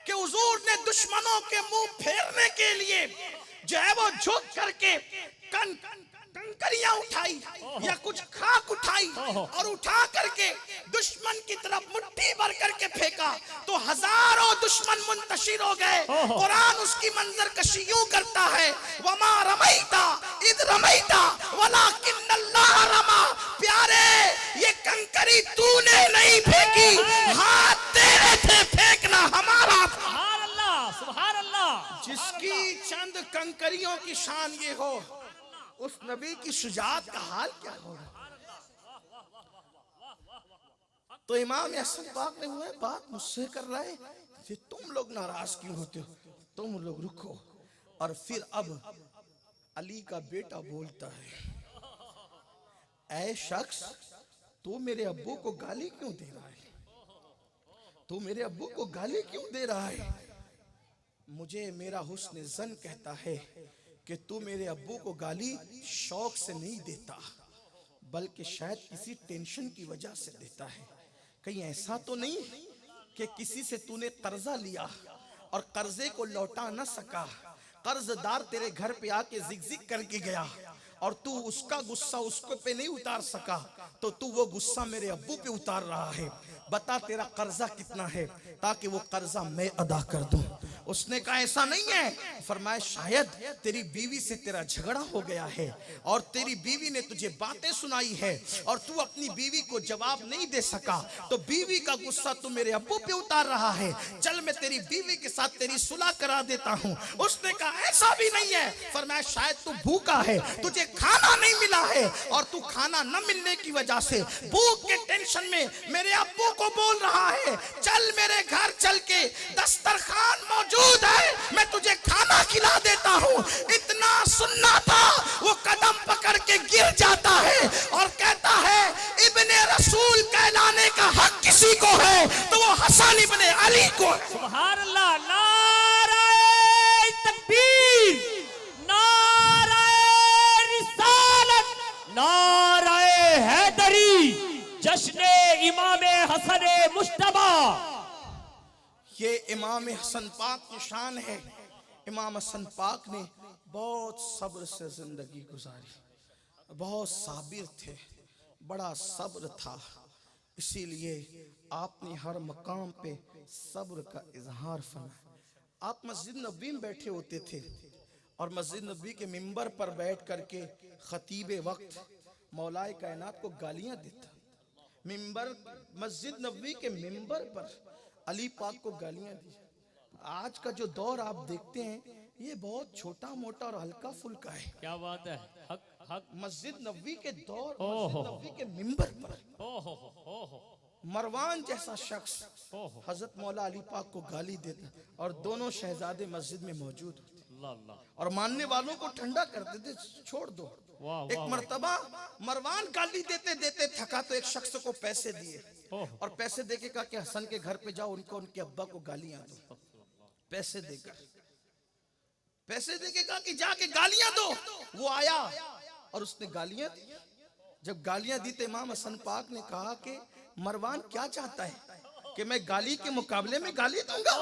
कि हुजूर ने दुश्मनों के मुंह फेरने के लिए जो है वो झुक करके कंकरियां उठाई या कुछ खाक उठाई और उठा करके दुश्मन की तरफ मुट्ठी भर करके फेंका तो हजारों दुश्मन मुंतशिर हो गए। कुरान उसकी मंजर कशी यूं करता है, वमा रमैता इद रमैता वलाकिन्नल्लाह रमा। प्यारे ये कंकरी तूने नहीं फेंकी, हाथ तेरे थे, फेंकना हमारा था। सुभान अल्लाह, सुभान अल्लाह। जिसकी चंद कंकरियों की शान ये हो, उस नबी की शुजाअत का हाल क्या होगा। तो इमाम हसन पाक ने हुआ बात मुझसे कर रहा है, ये तुम लोग नाराज क्यों होते हो, तुम लोग रुको। और फिर अब अली का बेटा बोलता है, ऐ शख्स तू मेरे अब्बू को गाली क्यों दे रहा है, तू मेरे अब्बू को गाली क्यों दे रहा है। मुझे मेरा हुस्न ज़न कहता है कि तू मेरे अब्बू को गाली शौक से नहीं देता, बल्कि शायद किसी टेंशन की वजह से देता है। कहीं ऐसा तो नहीं कि किसी से तूने कर्जा लिया और कर्जे को लौटा न सका, कर्जदार तेरे घर पे आके जिग करके गया और तू उसका गुस्सा उसको पे नहीं उतार सका, तो तू वो गुस्सा मेरे अब्बू पे उतार रहा है। बता तेरा कर्जा कितना है ताकि वो कर्जा मैं अदा कर दूं। उसने कहा ऐसा नहीं है। फरमाया शायद तेरी बीवी से तेरा झगड़ा हो गया है और तेरी बीवी ने तुझे बातें सुनाई है और तू अपनी बीवी को जवाब नहीं दे सका, तो बीवी का गुस्सा तू मेरे अब्बू पे उतार रहा है। चल मैं तेरी बीवी के साथ तेरी सुलह करा देता हूँ। उसने कहा ऐसा भी नहीं है। फरमाया शायद तू भूखा है, तुझे खाना नहीं मिला है और तू खाना न मिलने की वजह से भूख के टेंशन में मेरे अब्बू को बोल रहा है चल मेरे घर चल के दस्तरखान मौजूद है, मैं तुझे खाना खिला देता हूँ। इतना सुनना था वो कदम पकड़ के गिर जाता है और कहता है इब्ने रसूल कहलाने का हक किसी को है तो वो हसन इब्ने अली को है। सुभान अल्लाह। नारे तकबीर, नारे रिसालत, नारे हैदरी, जश्ने इमाम हसन मुश्तबा। ये इमाम हसन पाक की शान है। इमाम हसन पाक ने बहुत सब्र से जिंदगी गुजारी, बहुत साबिर थे, बड़ा सब्र था, इसीलिए आपने हर मकाम पे सब्र का इजहार फरमाया। आप मस्जिद नबी में बैठे होते थे और मस्जिद नबी के मिंबर पर बैठ करके खतीब वक्त मौलाए कायनात को गालियां देता। मिंबर, मस्जिद नबी के मिंबर पर अली पाक को गालियां दी। आज का जो दौर आप देखते हैं ये बहुत छोटा मोटा और हल्का फुल्का है। क्या बात है। हक हक। मस्जिद नबी के दौर, मस्जिद नबी के मिंबर पर मरवान जैसा शख्स हजरत मौला अली पाक को गाली देता और दोनों शहजादे मस्जिद में मौजूद होते और मानने वालों को ठंडा कर देते, छोड़ दो। एक मर्तबा मरवान गाली देते देते थका तो एक शख्स को पैसे दिए और पैसे देके कहा कि हसन के घर पे जाओ, उनको उनके अब्बा को गालियां दो। पैसे देकर कहा कि जाके गालियां दो। वो आया और उसने गालियां दी। जब गालियां दी तो इमाम हसन पाक ने कहा कि मरवान क्या चाहता है कि मैं गाली के मुकाबले में गाली दूंगा?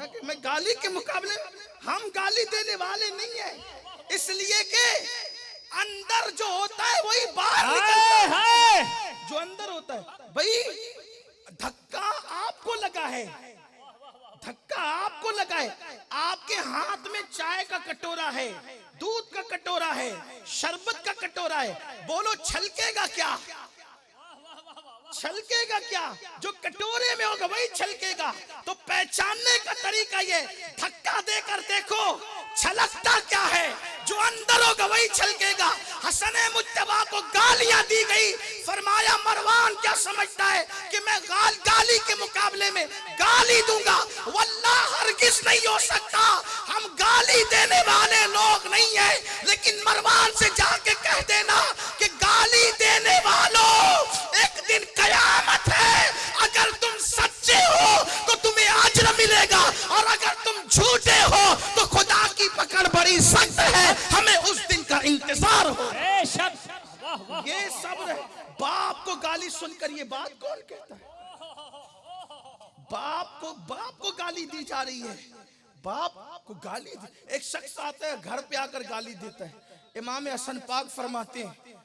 कि मैं गाली के मुकाबले, हम गाली देने वाले नहीं है, इसलिए कि अंदर जो होता है वही बाहर निकलता है। जो अंदर होता है भाई, धक्का आपको लगा है, धक्का आपको लगा है। आपके हाथ में चाय का कटोरा है, दूध का कटोरा है, शरबत का कटोरा है, बोलो छलकेगा क्या? छलकेगा क्या? जो कटोरे में होगा वही छलकेगा। तो पहचानने का तरीका ये, धक्का देकर देखो छलकता क्या है, जो अंदर होगा वही छलकेगा। हसन मुज्तबा को गालियां दी गई। फरमाया मरवान क्या समझता है कि मैं गाली के मुकाबले में गाली दूंगा? वल्लाह हरगिज नहीं हो सकता। हम गाली देने वाले लोग नहीं है, लेकिन मरवान से जाके कह देना कि गाली देने वालों एक दिन कयामत है। अगर तुम सच्चे हो तो तुम्हें अजर मिलेगा और अगर तुम झूठे हो तो खुदा की पकड़ बड़ी सख्त है। हमें उस दिन का इंतजार हो। ये सब्र है। बाप को गाली सुनकर ये बात कौन कहता है? बाप को गाली दी जा रही है। बाप को गाली दी। एक शख्स आता है घर पे आकर गाली देता है। इमाम हसन पाक फरमाते हैं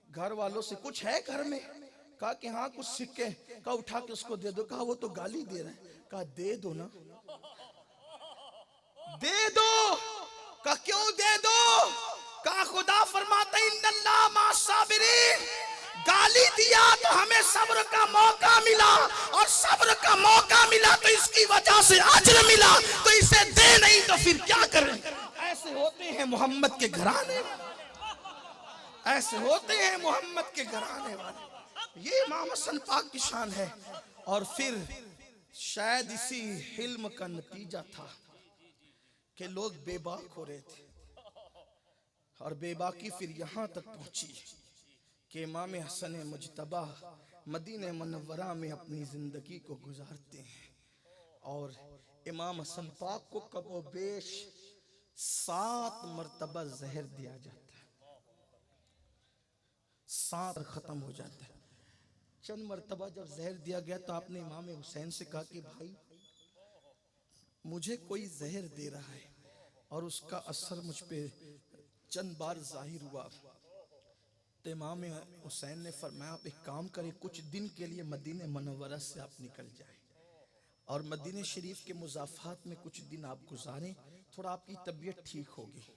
घर वालों से कुछ है घर में? कहा कि हाँ कुछ सिक्के। कहा उठा के उसको दे दो। कहा वो तो गाली दे रहा है। कहा दे दो ना, दे दो। कहा क्यों दे दो? कहा खुदा फरमाता है इन्नल्लाह मा'अस-साबिरीन, गाली दिया तो हमें सब्र का मौका मिला, और सब्र का मौका मिला तो इसकी वजह से अज्र मिला, तो इसे दे नहीं तो फिर क्या करें। ऐसे होते हैं मोहम्मद के घराने, ऐसे होते हैं मोहम्मद के घराने वाले। ये इमाम हसन पाक की शान है। और फिर शायद इसी हिल्म का नतीजा था कि लोग बेबाक हो रहे थे, और बेबाकी फिर यहाँ तक पहुंची कि इमाम हसन मुजतबा मदीने मुनव्वरा में अपनी जिंदगी को गुजारते हैं, और इमाम हसन पाक को कबो बेश 7 मरतबा जहर दिया जाता है, 7 खत्म हो जाता है। चंद मरतबा जब जहर दिया गया तो आपने इमाम हुसैन से कहा कि भाई मुझे कोई जहर दे रहा है और उसका असर मुझ पे चंद बार जाहिर हुआ। तो इमाम हुसैन ने फरमाया आप एक काम करें, कुछ दिन के लिए मदीने मुनव्वरा से आप निकल जाएं और मदीने शरीफ के मुज़ाफ़ात में कुछ दिन आप गुजारें, थोड़ा आपकी तबीयत ठीक होगी।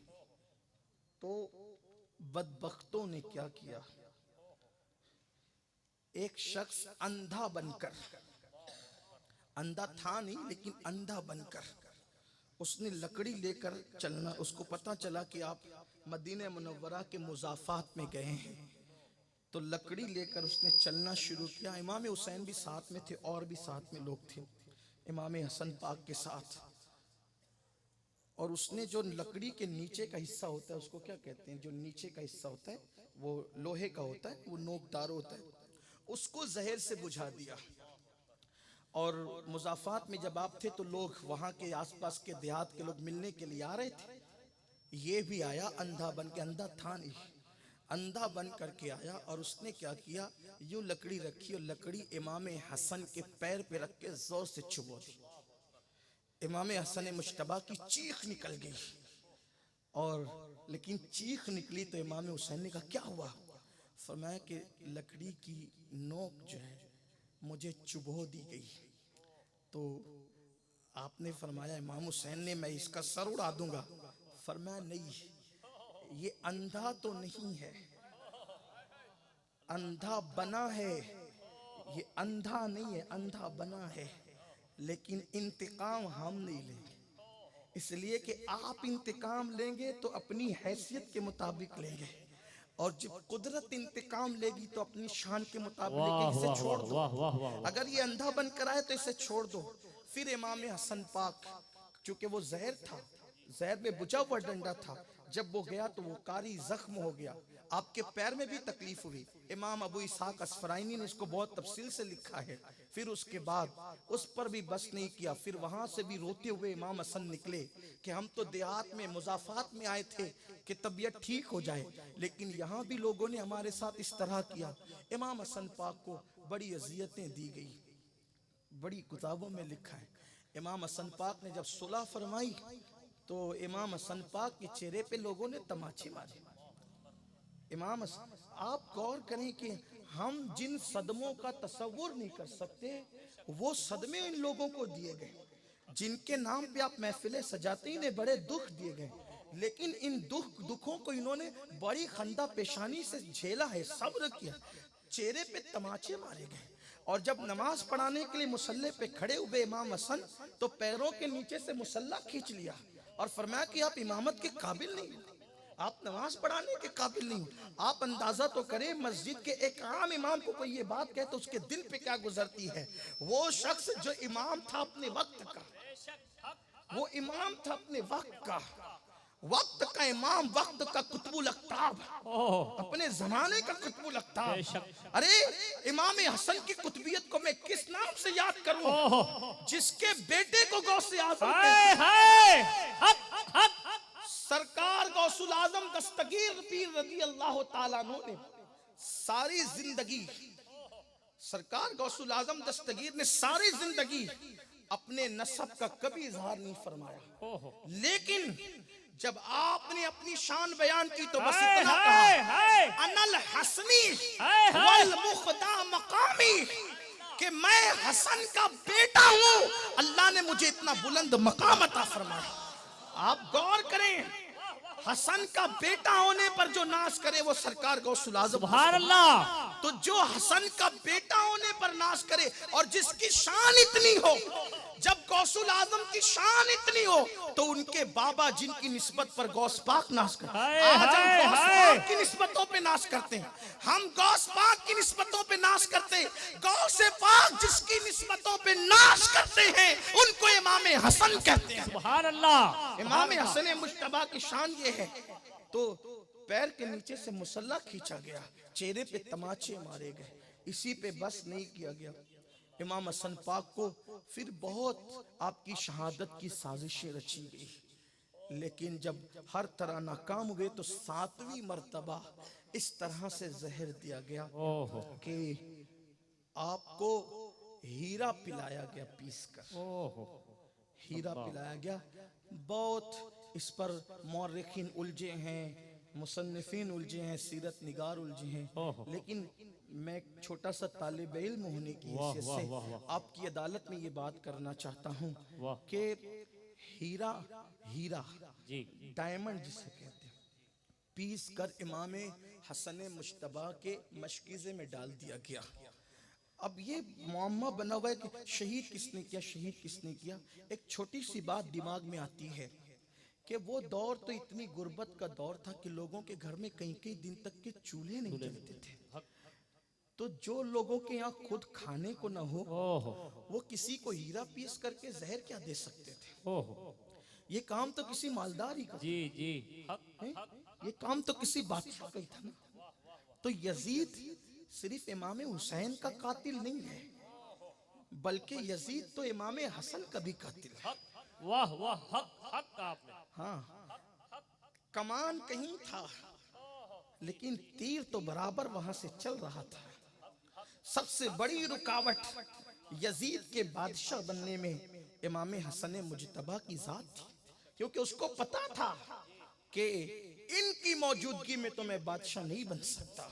तो बदबख्तों ने क्या किया, एक शख्स अंधा बनकर, अंधा था नहीं लेकिन अंधा बनकर, उसने लकड़ी लेकर चलना, उसको पता चला कि आप मदीने मुनव्वरा के मुज़ाफ़ात में गए हैं, तो लकड़ी लेकर उसने चलना शुरू किया। इमाम हुसैन भी साथ में थे और भी साथ में लोग थे इमाम हसन पाक के साथ। और उसने जो लकड़ी के नीचे का हिस्सा होता है उसको क्या कहते हैं, जो नीचे का हिस्सा होता है वो लोहे का होता है, वो नोकदार होता है, उसको जहर से बुझा दिया। और मुज़ाफ़ात में जब आप थे तो लोग वहाँ के आसपास के देहात के लोग मिलने के लिए आ रहे थे, ये भी आया अंधा बन के, अंधा था नहीं, अंधा बन करके आया। और उसने क्या किया, यूं लकड़ी रखी और लकड़ी इमाम हसन के पैर पे रख के जोर से चुभो दी। इमाम हसन मुश्तबा की चीख निकल गई, और लेकिन चीख निकली तो इमाम हुसैन ने कहा क्या हुआ। फरमाया कि लकड़ी की नोक जो है मुझे चुभो दी गई। तो आपने फरमाया इमाम हुसैन ने मैं इसका सर उड़ा दूंगा। फरमाया नहीं, ये अंधा तो नहीं है, अंधा बना है, ये अंधा नहीं है, अंधा बना है, लेकिन इंतकाम हम नहीं लेंगे, इसलिए कि आप इंतकाम लेंगे तो अपनी हैसियत के मुताबिक लेंगे, और जब कुदरत इंतकाम लेगी तो अपनी शान के मुताबिक लेगी। इसे छोड़ दो, अगर ये अंधा बनकर आए तो इसे छोड़ दो। फिर इमाम हसन पाक, चूंकि वो जहर था, जहर में बुझा हुआ डंडा था, जब वो गया तो वो कारी जख्म हो गया, आपके पैर में भी तकलीफ हुई। इमाम अबू इसहाक अस्फराइनी ने इसको बहुत तफसील से लिखा है। फिर उसके बाद उस पर भी बस नहीं किया, फिर वहां से भी रोते हुए इमाम हसन निकले कि हम तो देहात में मुज़ाफ़ात में आए थे कि तबीयत ठीक हो जाए, लेकिन यहाँ भी लोगों ने हमारे साथ इस तरह किया। इमाम हसन पाक को बड़ी अजियतें दी गई, बड़ी किताबों में लिखा है। इमाम हसन पाक ने जब सुलह फरमाई तो इमाम हसन पाक के चेहरे पे लोगों ने तमाचे मारे। इमाम हसन, आप गौर करें कि हम जिन सदमों का तसव्वुर नहीं कर सकते वो सदमे इन लोगों को दिए गए, जिनके नाम पे आप महफिलें सजाते ही इन्हें बड़े दुख दिए गए, लेकिन इन दुखों को इन्होंने बड़ी खंदा पेशानी से झेला है, सब्र किया। चेहरे पे तमाचे मारे गए, और जब नमाज पढ़ाने के लिए मुसल्ले पे खड़े हुए इमाम हसन, तो पैरों के नीचे से मुसल्ला खींच लिया और फरमाया कि आप इमामत के काबिल नहीं, आप नमाज पढ़ाने के काबिल नहीं। आप अंदाजा तो करें, मस्जिद के एक आम इमाम को कोई ये बात कहे तो उसके दिल पे क्या गुजरती है। वो शख्स जो इमाम था अपने वक्त का, वो इमाम था अपने वक्त का, वक्त का इमाम, वक्त का कुतुबुल अख्ताब, अपने जमाने का कुतुबुल अख्ताब। अरे इमाम हसन की कुतुबियत को मैं किस नाम से याद करूं, जिसके बेटे को गौसे आजम सरकार गौसुल आजम दस्तगीर पीर रज़ी अल्लाह ताला अन्हु ने सारी जिंदगी, सरकार गौसुल आजम दस्तगीर ने सारी जिंदगी अपने नसब का कभी इजहार नहीं फरमाया, लेकिन जब आपने अपनी शान बयान की तो बस इतना कहा, अनल हसनी वल मुख्दा मकामी, कि मैं हसन का बेटा हूं, अल्लाह ने मुझे इतना बुलंद मकाम अता फरमाया। आप गौर करें, हसन का बेटा होने पर जो नाश करे वो सरकार गौसुल आज़म। सुभान अल्लाह। तो जो हसन का बेटा होने पर नाश करे और जिसकी शान इतनी हो, जब गौसुल आजम की शान इतनी हो तो उनके बाबा जिनकी निस्बत पर गौस पाक नाश करते हैं। आज हम गौस पाक की निस्बतों पे नाश करते हैं, हम गौस पाक की निस्बतों पे नाश करते हैं। गौस पाक जिसकी निस्बतों पे नाश करते हैं उनको इमाम हसन कहते हैं। सुभान अल्लाह। इमाम हसन मुश्तबा की शान ये है। तो पैर के नीचे से मुसल्ला खींचा गया, चेहरे पे तमाचे मारे गए, इसी पे बस नहीं किया गया। इमाम हसन पाक को फिर बहुत आपकी शहादत की साजिशें रची गई, लेकिन जब हर तरह नाकाम हुए तो 7वीं मर्तबा इस तरह से जहर दिया गया कि आपको हीरा पिलाया गया, पीस कर हीरा पिलाया गया। बहुत इस पर मौर्रिखीन उलझे हैं, मुसन्निफीन उलझे हैं, सीरत निगार उलझे हैं, लेकिन मैं एक छोटा सा तालिब इल्म होने की हैसियत से आपकी अदालत में ये बात करना चाहता हूँ कि हीरा डायमंड जिसे कहते हैं, पीस कर इमाम हसन मुश्तबा के मशकीज़े में डाल दिया गया। अब ये मुअम्मा बना हुआ है कि शहीद किसने किया, शहीद किसने किया। एक छोटी सी बात दिमाग में आती है कि वो दौर तो इतनी गुर्बत का दौर था कि लोगों के घर में कई कई दिन तक के चूल्हे नहीं जलते थे। तो जो लोगों के यहाँ खुद खाने को ना हो वो किसी को हीरा पीस करके जहर क्या दे सकते थे। ये काम तो किसी मालदार ही का था, ये काम तो किसी बादशाह का ही था ना। तो यजीद सिर्फ इमाम हुसैन का कातिल नहीं है, बल्कि यजीद तो इमाम हसन का भी कातिल है। वाह वाह, हक हक आपने। हाँ, कमान कहीं था लेकिन तीर तो बराबर वहां से चल रहा था। सबसे बड़ी रुकावट यजीद के बादशाह बनने में इमाम हसन मुजतबा की जात थी, क्योंकि उसको पता था कि इनकी मौजूदगी में तो मैं बादशाह नहीं बन सकता।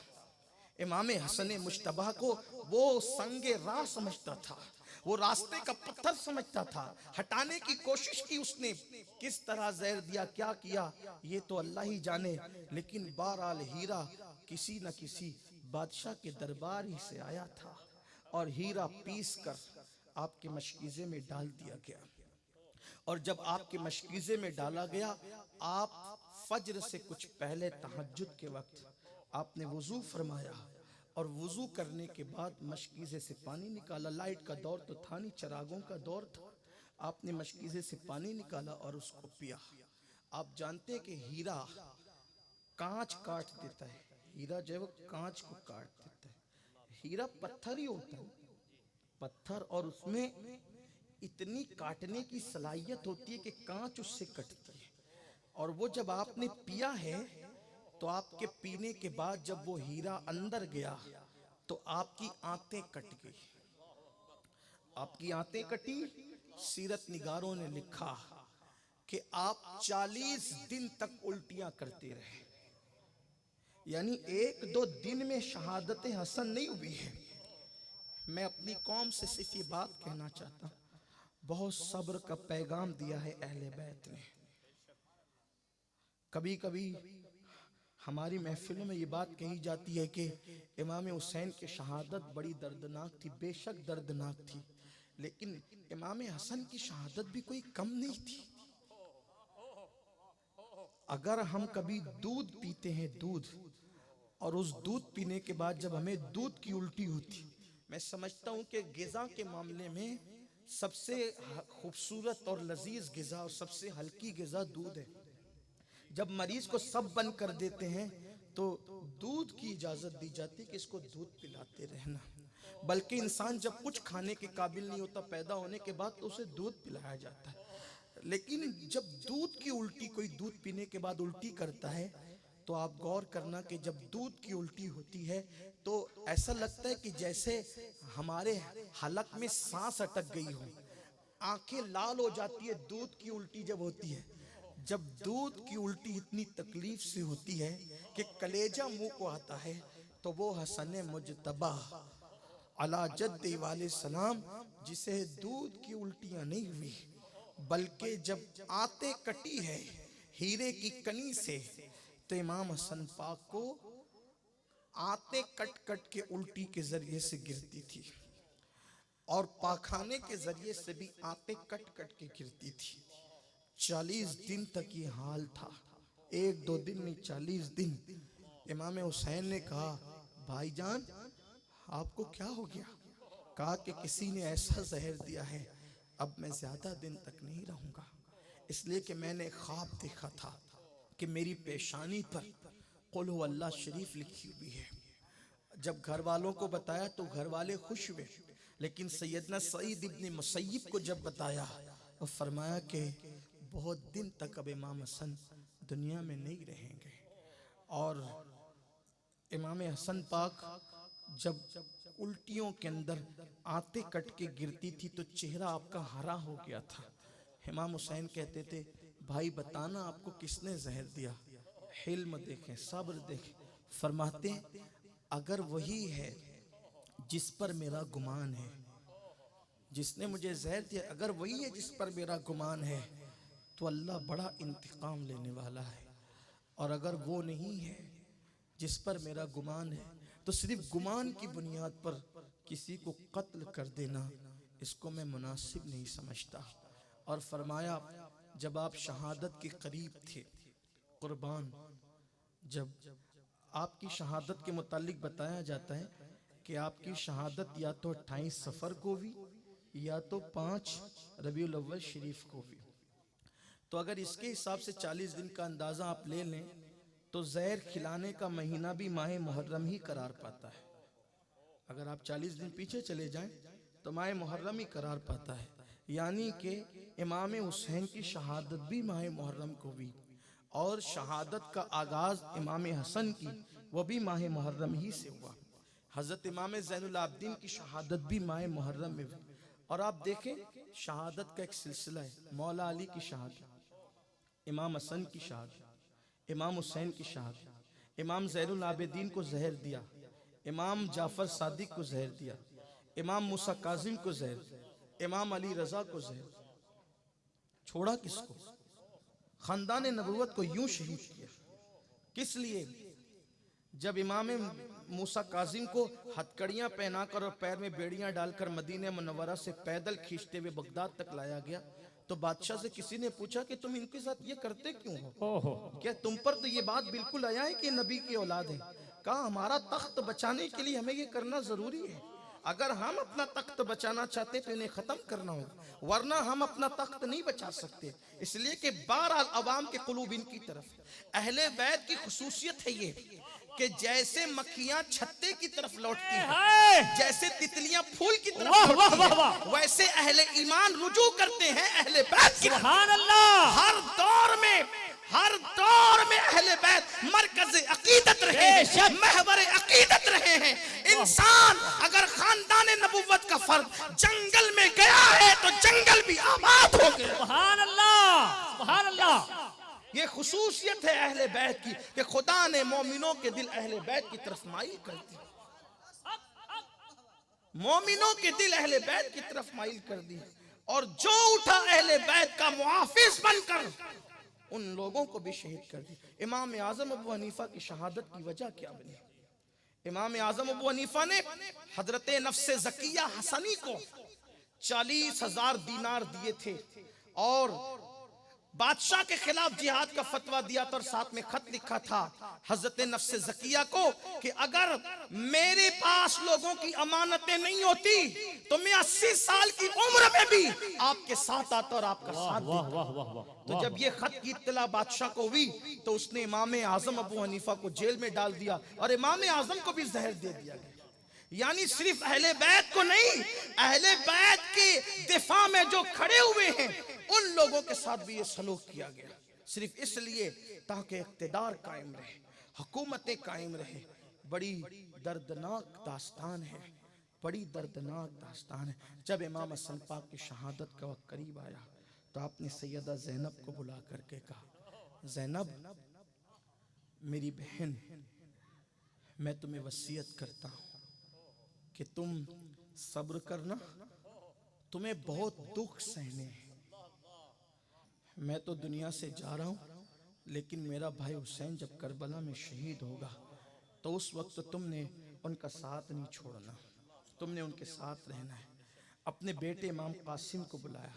इमाम हसन मुजतबा को वो संगे राह समझता था, वो रास्ते का पत्थर समझता था। हटाने की कोशिश की उसने, किस तरह जहर दिया, क्या किया, ये तो अल्लाह ही जाने। लेकिन बहरहाल हीरा किसी न किसी बादशाह के दरबार ही से आया था और हीरा पीस कर आपके मशकीज़े में डाल दिया गया। और जब आपके मशकीज़े में डाला गया, आप फज्र से कुछ पहले तहज्जुद के वक्त आपने वुजू फरमाया और वुजू करने के बाद मशकीज़े से पानी निकाला। लाइट का दौर तो था नहीं, चिरागों का दौर था। आपने मशकीज़े से पानी निकाला और उसको पिया। आप जानते हैं कि हीरा कांच काट देता है, हीरा जो है वो कांच को काट देता है। हीरा पत्थर ही होता है, पत्थर, और उसमें इतनी काटने की सलाहियत होती है कि कांच उससे कटती है। और वो जब आपने पिया है तो आपके पीने के बाद जब वो हीरा अंदर गया तो आपकी आंतें कट गई। आपकी आंतें कटी। सीरत निगारों ने लिखा कि आप 40 दिन तक उल्टियां करते रहे, यानी 1-2 दिन में शहादत हसन नहीं हुई है। मैं अपनी कौम से सिर्फ ये बात कहना चाहता हूं, बहुत सब्र का पैगाम दिया है अहले बैत ने। कभी कभी हमारी महफिलों में ये बात कही जाती है कि इमाम हुसैन की शहादत बड़ी दर्दनाक थी। बेशक दर्दनाक थी, लेकिन इमाम हसन की शहादत भी कोई कम नहीं थी। अगर हम कभी दूध पीते हैं, दूध, और उस दूध पीने के बाद जब हमें दूध की उल्टी होती, मैं समझता हूं कि गिज़ा के मामले में सबसे खूबसूरत और लजीज गिज़ा और सबसे हल्की गिज़ा दूध है। जब मरीज को सब बंद कर देते हैं तो दूध की इजाजत दी जाती है कि इसको दूध पिलाते रहना। बल्कि इंसान जब कुछ खाने के काबिल नहीं होता पैदा होने के बाद तो उसे दूध पिलाया जाता है। लेकिन जब दूध की उल्टी, कोई दूध पीने के बाद उल्टी करता है, तो आप गौर करना कि जब दूध की उल्टी होती है तो ऐसा लगता है कि जैसे हमारे हलक में सांस अटक गई हो, आंखें लाल हो जाती है। दूध की उल्टी जब होती है, जब दूध की उल्टी इतनी तकलीफ से होती है कि कलेजा मुंह को आता है, तो वो हसन मुजतबा अला जद्दी वाले सलाम, जिसे दूध की उल्टियां नहीं हुई बल्कि जब आंतें कटी है हीरे की कनी से, तो इमाम हसन पाक को आते कट कट के उल्टी के जरिए से गिरती थी और पाखाने के जरिए से भी आते कट कट के गिरती थी। 40 दिन तक ये हाल था, 1-2 दिन नहीं 40 दिन। इमाम हुसैन ने कहा, भाईजान आपको क्या हो गया? कहा कि किसी ने ऐसा जहर दिया है, अब मैं ज्यादा दिन तक नहीं रहूंगा, इसलिए कि मैंने ख्वाब देखा था कि मेरी पेशानी पर कुल हु अल्लाह शरीफ लिखी हुई है। जब घर वालों को बताया तो घर वाले खुश हुए, लेकिन सैयदना सईद इब्न मुसय्यिब को जब बताया तो फरमाया कि बहुत दिन तक अब इमाम हसन दुनिया में नहीं रहेंगे। और इमाम हसन पाक जब उल्टियों के अंदर आते कट के गिरती थी तो चेहरा आपका हरा हो गया था। इमाम हुसैन कहते थे, भाई बताना आपको किसने जहर दिया? हिल्म देखें, सब्र देखें। फरमाते अगर वही है जिस पर मेरा गुमान है, जिसने मुझे जहर दिया, अगर वही है जिस पर मेरा गुमान है तो अल्लाह बड़ा इंतकाम लेने वाला है, और अगर वो नहीं है जिस पर मेरा गुमान है तो सिर्फ गुमान की बुनियाद पर किसी को कत्ल कर देना, इसको मैं मुनासिब नहीं समझता। और फरमाया जब आप शहादत के करीब थे कुर्बान, जब आपकी शहादत के मुतालिक बताया जाता है कि आपकी शहादत या तो 28 सफ़र को हुई या तो 5 रबीउल अव्वल शरीफ को हुई। तो अगर इसके हिसाब से 40 दिन का अंदाज़ा आप ले लें तो जहर खिलाने का महीना भी माह मुहर्रम ही करार पाता है। अगर आप 40 दिन पीछे चले जाएं तो माह मुहर्रम ही करार पाता है, यानी कि इमाम हुसैन की शहादत भी माह मुहर्रम को हुई और शहादत का आगाज इमाम हसन की वो भी माह मुहर्रम ही से हुआ। हजरत इमाम ज़ैनुल आबिदीन की शहादत भी माह मुहर्रम में हुई। और आप देखें शहादत का एक सिलसिला है, मौला अली की शहादत, इमाम हसन की शहादत, इमाम हुसैन की शहादत, इमाम ज़ैनुल आबिदीन को जहर दिया, इमाम जाफर सादिक को जहर दिया, इमाम मूसा काजिम को जहर, इमाम अली रजा को जहर, छोड़ा किसको? खानदान नबूवत को यूं शहीद किया। किस लिए? जब इमाम मूसा काजिम को हथकड़ियां पहनाकर और पैर में बेड़ियां डालकर मदीने मुनव्वरा से पैदल खींचते हुए बगदाद तक लाया गया तो बादशाह से किसी ने पूछा कि तुम इनके साथ ये करते क्यों हो? क्या तुम पर तो ये बात बिल्कुल आया है कि नबी की औलाद है? कहा हमारा तख्त बचाने के लिए हमें ये करना जरूरी है। अगर हम अपना तख्त बचाना चाहते तो इन्हें खत्म करना होगा, वरना हम अपना तख्त नहीं बचा सकते। इसलिए कि बहरहाल अवाम के कुलूब इनकी तरफ। अहले बैत की खुसूसियत है ये कि जैसे मक्खियां छत्ते की तरफ लौटती हैं, जैसे तितलियां फूल की तरफ लौटती हैं, वैसे अहले ईमान रुजू करते हैं अहले बैत की तरफ। हर दौर में अहले बैत मरकज़ अकीदत रहे हैं, महवर अकीदत रहे हैं। इंसान अगर खानदान नबुव्वत का फर्द जंगल में गया है तो जंगल भी आबाद हो गया। सुभान अल्लाह, सुभान अल्लाह। ये खुसूसियत है अहले बैत की कि खुदा ने मोमिनों के दिल अहले बैत की तरफ माइल कर दी, मोमिनों के दिल अहले बैत की तरफ माइल कर दी। और जो उठा अहले बैत का मुहाफिज बनकर उन लोगों को भी शहीद कर दी। इमाम आजम अबू हनीफा की शहादत की वजह क्या बनी? इमाम आजम अबू हनीफा ने हजरत नफ्से ज़किया हसनी को 40,000 दीनार दिए थे और बादशाह के खिलाफ जिहाद का फतवा दिया था और साथ में खत लिखा था हजरत नफ्से ज़किया को कि अगर मेरे पास लोगों की अमानतें नहीं होती तो मैं 80 साल की उम्र में भी आपके साथ आता और आपका साथ देता। तो जब ये खत की इत्तला बादशाह को हुई तो उसने इमाम आजम अबू हनीफा को जेल में डाल दिया और इमाम आजम को भी जहर दे दिया गया। यानी सिर्फ अहले बैत को नहीं, अहले बैत के दिफा में जो खड़े हुए हैं उन लोगों के साथ भी ये सलूक किया गया, सिर्फ इसलिए ताकि इक़्तिदार कायम रहे, हुकूमतें कायम रहे। बड़ी दर्दनाक दास्तान है, बड़ी दर्दनाक दास्तान है। जब इमाम हसन पाक की शहादत का वक्त करीब आया तो आपने सैयदा ज़ैनब को बुला करके कहा, ज़ैनब मेरी बहन, मैं तुम्हें वसीयत करता हूँ कि तुम सब्र करना, तुम्हें बहुत दुख सहने हैं। मैं तो दुनिया से जा रहा हूँ, लेकिन मेरा भाई हुसैन जब करबला में शहीद होगा तो उस वक्त तुमने उनका साथ नहीं छोड़ना, तुमने उनके साथ रहना है। अपने बेटे इमाम कासिम को बुलाया,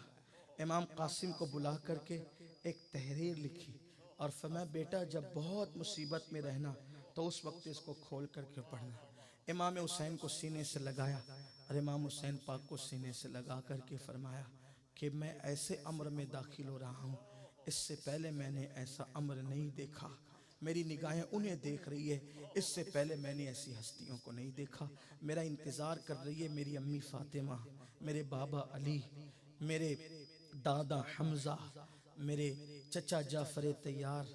इमाम कासिम को बुला करके एक तहरीर लिखी और फरमाया बेटा जब बहुत मुसीबत में रहना तो उस वक्त इसको खोल करके पढ़ना। इमाम हुसैन को सीने से लगाया और इमाम हुसैन पाक को सीने से लगा करके फरमाया कि मैं ऐसे अम्र में दाखिल हो रहा हूँ, इससे पहले मैंने ऐसा अम्र नहीं देखा। मेरी निगाहें उन्हें देख रही है, इससे पहले मैंने ऐसी हस्तियों को नहीं देखा। मेरा इंतज़ार कर रही है मेरी अम्मी फातिमा, मेरे बाबा अली, मेरे दादा हमजा, मेरे चचा जाफर तैयार,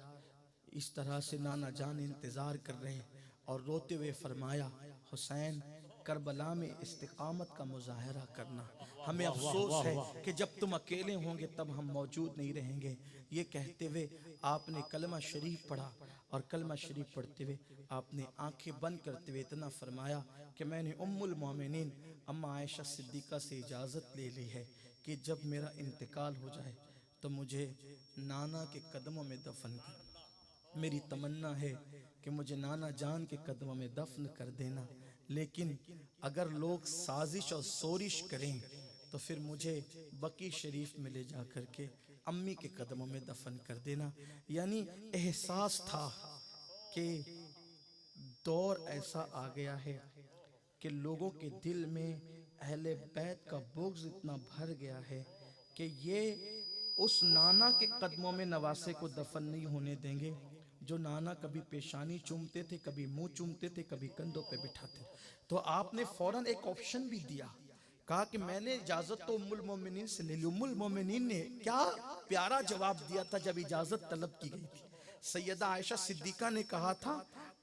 इस तरह से नाना जान इंतज़ार कर रहे हैं। और रोते हुए फरमाया हुसैन करबला में इस्तिकामत का मुजाहरा करना, हमें अफसोस है कि जब तुम अकेले होंगे तब हम मौजूद नहीं रहेंगे। ये कहते हुए आपने कलमा शरीफ पढ़ा और कलमा शरीफ पढ़ते हुए आपने आंखें बंद करते हुए इतना फरमाया कि मैंने उम्मुल मोमिनीन अम्मा आयशा सिद्दीक़ा से इजाज़त ले ली है कि जब मेरा इंतकाल हो जाए तो मुझे नाना के कदमों में दफन कर। मेरी तमन्ना है कि मुझे नाना जान के कदमों में दफन कर देना, लेकिन अगर लोग साजिश और सोरिश करें तो फिर मुझे बकी शरीफ में ले जा कर के अम्मी के कदमों में दफन कर देना। यानी एहसास था कि दौर ऐसा आ गया है कि लोगों के दिल में अहले बैत का बुग़्ज़ इतना भर गया है कि ये उस नाना के कदमों में नवासे को दफन नहीं होने देंगे जो नाना कभी पेशानी चूमते थे, कभी मुंह चूमते थे, कभी कंधों पे बिठाते। तो आपने फौरन एक ऑप्शन भी दिया, कहा कि मैंने इजाजत तो उम्मुल मोमिनीन से ले ली। उम्मुल मोमिनीन ने क्या प्यारा जवाब दिया था जब इजाजत तलब की गई थी। सैयदा आयशा सिद्दीका ने कहा था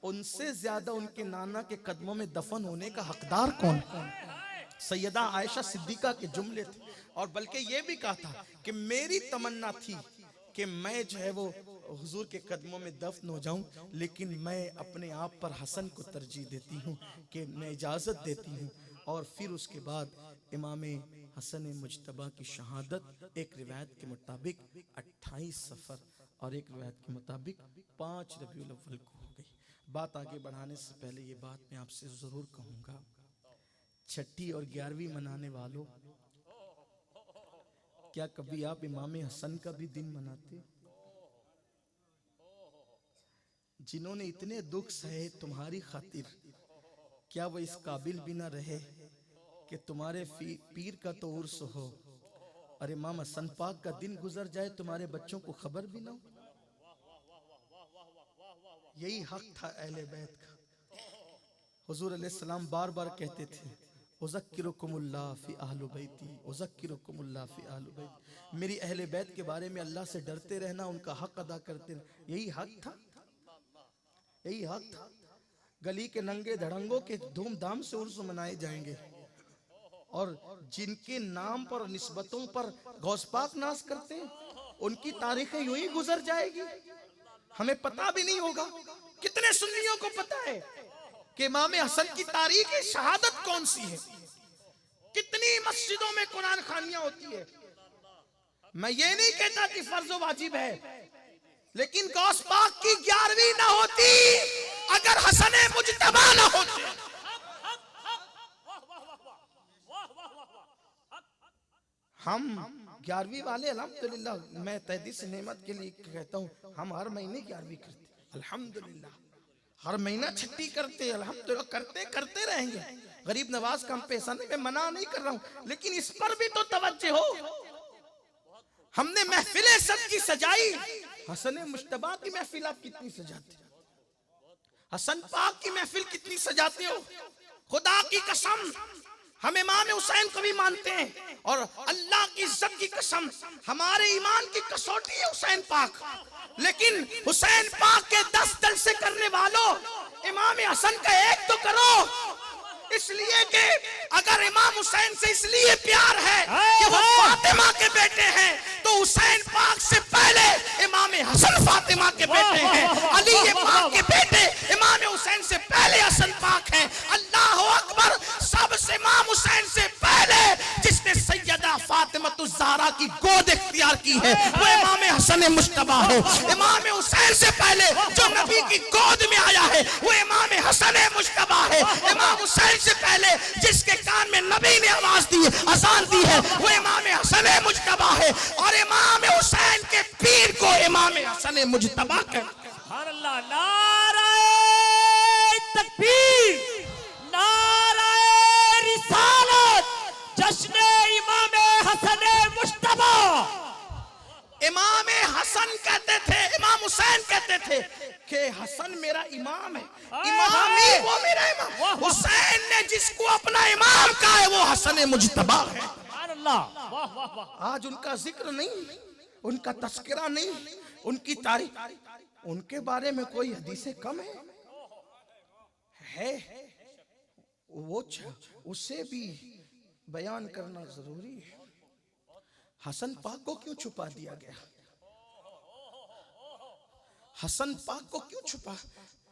उनसे ज्यादा उनके नाना के कदमों में दफन होने का हकदार कौन? सैयदा आयशा सिद्दीका के जुमले थे। और बल्कि ये भी कहा था कि मेरी तमन्ना थी कि मैं जो है वो हुजूर के कदमों में दफन हो जाऊं, लेकिन मैं अपने आप पर हसन को तरजीह देती हूं कि मैं इजाज़त देती हूं। और फिर उसके बाद इमाम हसन मुज्तबा की शहादत एक रिवायत के मुताबिक 28 सफ़र और एक रिवायत के मुताबिक 5 रबीउल अव्वल को हो गई। बात आगे बढ़ाने से पहले ये बात मैं आपसे ज़रूर कहूँगा, छठी और 11वीं मनाने वालों, क्या कभी आप इमाम हसन का भी दिन मनाते हो? जिन्होंने इतने दुख सहे तुम्हारी खातिर, क्या वो इस काबिल भी ना रहे कि तुम्हारे पीर का तो उर्स हो और इमाम हसन पाक का दिन गुजर जाए तुम्हारे बच्चों को खबर भी ना हो? यही हक था अहले बैत का। हुजूर अलैहिस्सलाम बार बार कहते थे उज़क्किरुकुमुल्लाह फी अहलि बैती, उज़क्किरुकुमुल्लाह फी अहलि बैती। मेरी अहले बैत के बारे में अल्लाह से डरते रहना, उनका हक अदा करते रहना। यही हक था, यही हक था। गली के नंगे धड़ंगों के धूमधाम से उर्स मनाए जाएंगे और जिनके नाम पर निस्बतों पर गौस पाक नाज करते हैं उनकी तारीखें यूं ही गुजर जाएगी, हमें पता भी नहीं होगा। कितने सुन्नियों को पता है कि इमाम हसन की तारीख शहादत कौन सी है? कितनी मस्जिदों में कुरान खानियां होती है। मैं ये नहीं कहता कि फर्ज वाजिब है, लेकिन गौस पाक की 11वीं ना होती अगर हसन मुज्तबा ना होते। हम 11वीं वाले अल्हम्दुलिल्लाह, मैं तहदी से नेमत के लिए कहता हूँ, हम हर महीने 11वीं करते अल्हम्दुलिल्लाह, हर महीना छठी करते अल्हम्दुलिल्लाह, करते करते रहेंगे। गरीब नवाज का हम पैसा नहीं, मैं मना नहीं कर रहा हूँ, लेकिन इस पर भी तो तवज्जो हो। हमने महफिलें सबकी सजाई, हसन मुज्तबा की महफिल आप कितनी सजाते हो? हसन पाक की महफिल कितनी सजाते हो? खुदा की कसम हम इमाम हुसैन को भी मानते हैं और अल्लाह की इज्जत की कसम हमारे ईमान की कसौटी है हुसैन पाक। लेकिन हुसैन पाक के 10 जलसे करने वालों, इमाम हसन का एक तो करो, इसलिए कि अगर इमाम हुसैन से इसलिए प्यार है कि वो फातिमा के बेटे हैं, तो हुसैन पाक से पहले इमाम हसन फातिमा के बेटे हैं, अली पाक के बेटे इमाम हुसैन से पहले हसन पाक हैं। अल्लाह अकबर, सबसे इमाम हुसैन से पहले जिसने सैयदा फातिमा ज़हरा की गोद इख्तियार की है वो इमाम हसन मुश्तबा है। इमाम हुसैन से पहले जो नबी की गोद में आया है वो इमाम हसन मुश्तबा है। इमाम हुसैन से पहले जिसके कान में नबी ने आवाज दी, अजान दी है, वो इमाम हसन मुश्तबा है। और इमाम हुसैन के पीर को इमाम हसन मुज्तबा कहते हैं। सुभान अल्लाह। नाराए तकबीर, नाराए रिसालत, जश्न इमाम हसन मुश्तबा। इमाम हसन कहते थे, इमाम हुसैन कहते थे कि हसन मेरा इमाम है, इमाम ही वो मेरा इमाम। हुसैन ने जिसको अपना इमाम कहा है वो हसन मुज्तबा है। सुभान अल्लाह। वाह वाह वाह। आज उनका जिक्र नहीं, उनका तस्करा नहीं, उनकी तारीफ, उनके बारे में कोई हदीसें कम है वो उसे भी बयान करना जरूरी है। हसन पाक को क्यों छुपा दिया गया? हसन पाक को क्यों छुपा?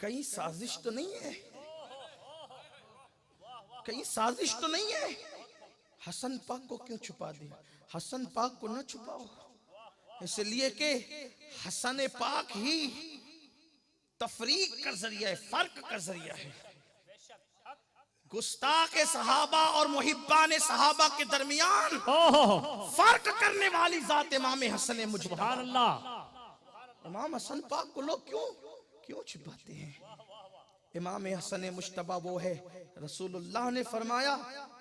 कहीं साजिश तो नहीं है, कहीं साजिश तो नहीं है? हसन पाक को क्यों छुपा दिया? हसन पाक को न छुपाओ, इसलिए कि हसन पाक ही तफरीक का जरिया है, फर्क का जरिया है। गुस्ताख सहाबा और मुहिब्बान सहाबा के दरमियान फर्क करने वाली जात इमाम हसन मुज्तबा। सुभान अल्लाह। इमाम हसन पाक को लोग क्यों छुपाते हैं? इमाम हसन मुज्तबा वो है, रसूलुल्लाह ने फरमाया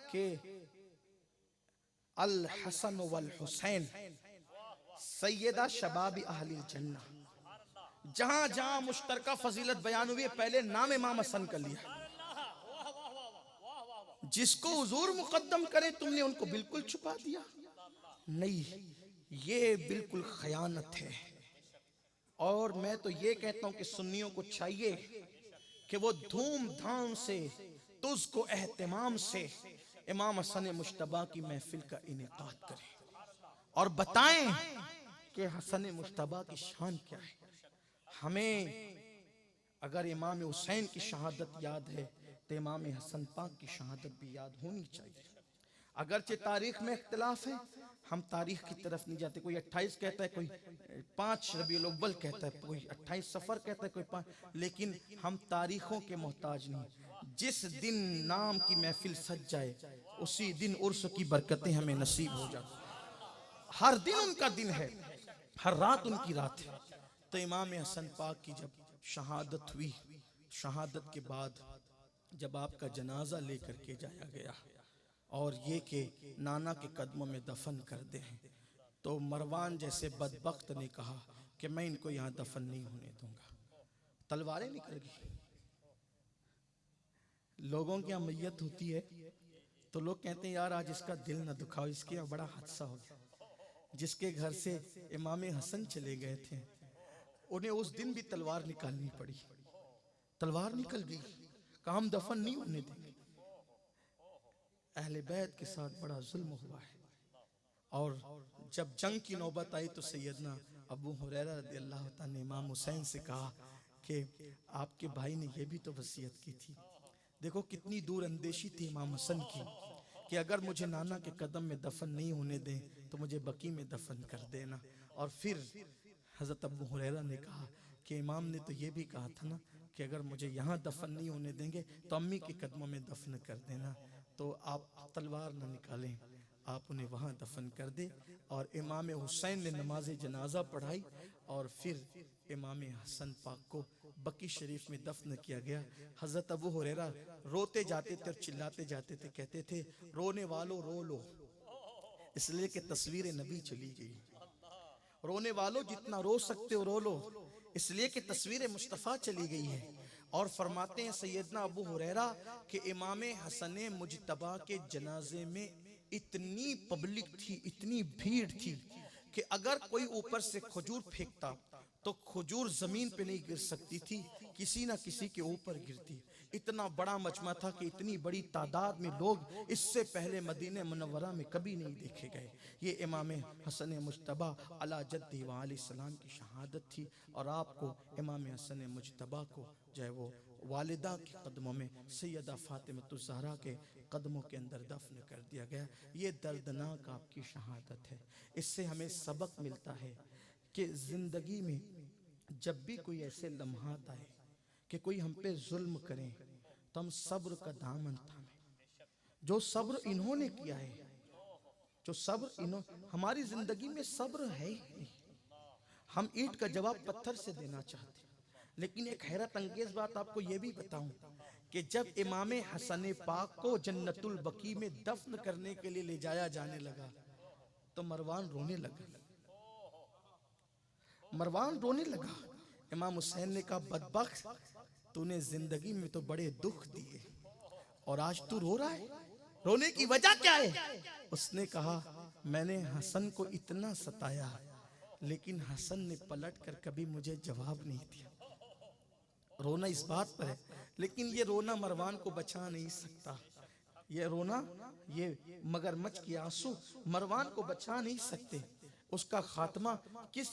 कि अल हसन वल हुसैन सैयदा शबाबी अहलिल जन्नह। जहां जहां मुश्तरका फजीलत बयान हुई है पहले नाम इमाम हसन कर लिया। जिसको हुजूर मुकद्दम करे तुमने उनको बिल्कुल छुपा दिया। नहीं, ये बिल्कुल खयानत है। और मैं तो ये कहता हूं कि सुन्नियों को चाहिए कि वो धूमधाम से तुझको एहतमाम से इमाम हसन मुश्तबा की महफिल का इनेकाद करें और बताएं कि हसन मुश्तबा की शान क्या है। हमें अगर इमाम हुसैन की शहादत याद है तो इमाम हसन पाक की शहादत भी याद होनी चाहिए। अगरचे तारीख में इख्तिलाफ है, हम तारीख की तरफ नहीं जाते। कोई 28 कहता है, कोई 5 रबीउल अव्वल कहता है, कोई 28 सफर कहता है, कोई 5, लेकिन हम तारीखों के मोहताज नहीं। जिस दिन नाम की महफिल सज जाए उसी दिन उर्स की बरकतें हमें नसीब हो जाए। हर दिन उनका दिन है, हर रात उनकी रात है। तो इमाम हसन पाक की जब शहादत हुई, शहादत के बाद जब आपका जनाजा लेकर के जाया गया और ये कि नाना के कदमों में दफन कर दे, तो मरवान जैसे बदबख्त ने कहा कि मैं इनको यहाँ दफन नहीं होने दूंगा। तलवारें निकल गई। लोगों की यहाँ मैयत होती है तो लोग कहते हैं यार आज इसका दिल न दुखाओ, इसके यहाँ बड़ा हादसा हो गया। जिसके घर से इमाम हसन चले गए थे उन्हें उस दिन भी तलवार निकालनी पड़ी। तलवार निकल गई, कहा हम दफन नहीं होने देंगे। अहले बैत के साथ बड़ा जुल्म हुआ है। और जब जंग की नौबत आई तो सैयदना अबू हुरैरा रज़ियल्लाहु ताला ने इमाम हुसैन से कहा कि आपके भाई ने यह भी तो वसीयत की थी। देखो कितनी दूर अंदेशी थी इमाम हुसैन की कि अगर मुझे नाना के कदम में दफन नहीं होने दें तो मुझे बकी में दफन कर देना। और फिर हज़रत अबू हुरैरा ने कहा कि इमाम ने तो ये भी कहा था ना कि अगर मुझे यहाँ दफन नहीं होने देंगे तो अम्मी के कदमों में दफन कर देना। तो आप तलवार न निकालें, आप उन्हें वहाँ दफन कर दे। और इमाम हुसैन ने नमाज जनाजा पढ़ाई और फिर इमाम हसन पाक को बकी शरीफ में दफन किया गया। हज़रत अबू हुरैरा रोते जाते थे और चिल्लाते जाते थे, कहते थे रोने वालों रो लो, इसलिए कि तस्वीर नबी चली गई। रोने वालों जितना रो सकते हो रो लो, इसलिए कि तस्वीर मुस्तफ़ा चली गई है। और फरमाते हैं सैयदना अबू हुरैरा कि इमाम हसन मुज्तबा के जनाजे में इतनी पब्लिक थी, इतनी भीड़ थी कि अगर कोई ऊपर से खजूर फेंकता तो खजूर जमीन पे नहीं गिर सकती थी, किसी ना किसी के ऊपर गिरती। इतना बड़ा मजमा था कि इतनी बड़ी तादाद में लोग इससे पहले मदीने मुनव्वरा में कभी नहीं देखे गए। ये इमाम हसन मुज्तबा अला जद्दी व अलैहिस्सलाम की शहादत थी। और आपको इमाम हसन मुज्तबा को जो है वो वालिदा के कदमों में सैयदा फातिमतुज़ ज़हरा के कदमों के अंदर दफन कर दिया गया। ये दर्दनाक आपकी शहादत है। इससे हमें सबक मिलता है कि ज़िंदगी में जब भी कोई ऐसे लम्हात आए कि कोई हम पे जुल्म करें तो हम सब्र का दामन थामें। जो सब्र इन्होंने किया है, जो सब्र हमारी जिंदगी में सब्र है ही नहीं। हम ईंट का जवाब पत्थर से देना चाहते हैं। लेकिन एक हैरत अंगेज बात आपको यह भी बताऊं कि जब इमाम हसन पाक को जन्नतुल बकी में दफन करने के लिए ले जाया जाने लगा तो मरवान रोने लगा। मरवान रोने लगा। इमाम हुसैन ने कहा, बदबख्त, तूने जिंदगी में तो बड़े दुख दिए और आज तू रो रहा है, रोने की वजह क्या है? उसने कहा, मैंने हसन को इतना सताया लेकिन हसन ने पलट कर कभी मुझे जवाब नहीं दिया। रोना इस बात पर है, लेकिन ये रोना मरवान को बचा नहीं सकता। ये रोना, ये मगरमच्छ के आंसू मरवान को बचा नहीं सकते। उसका खात्मा किस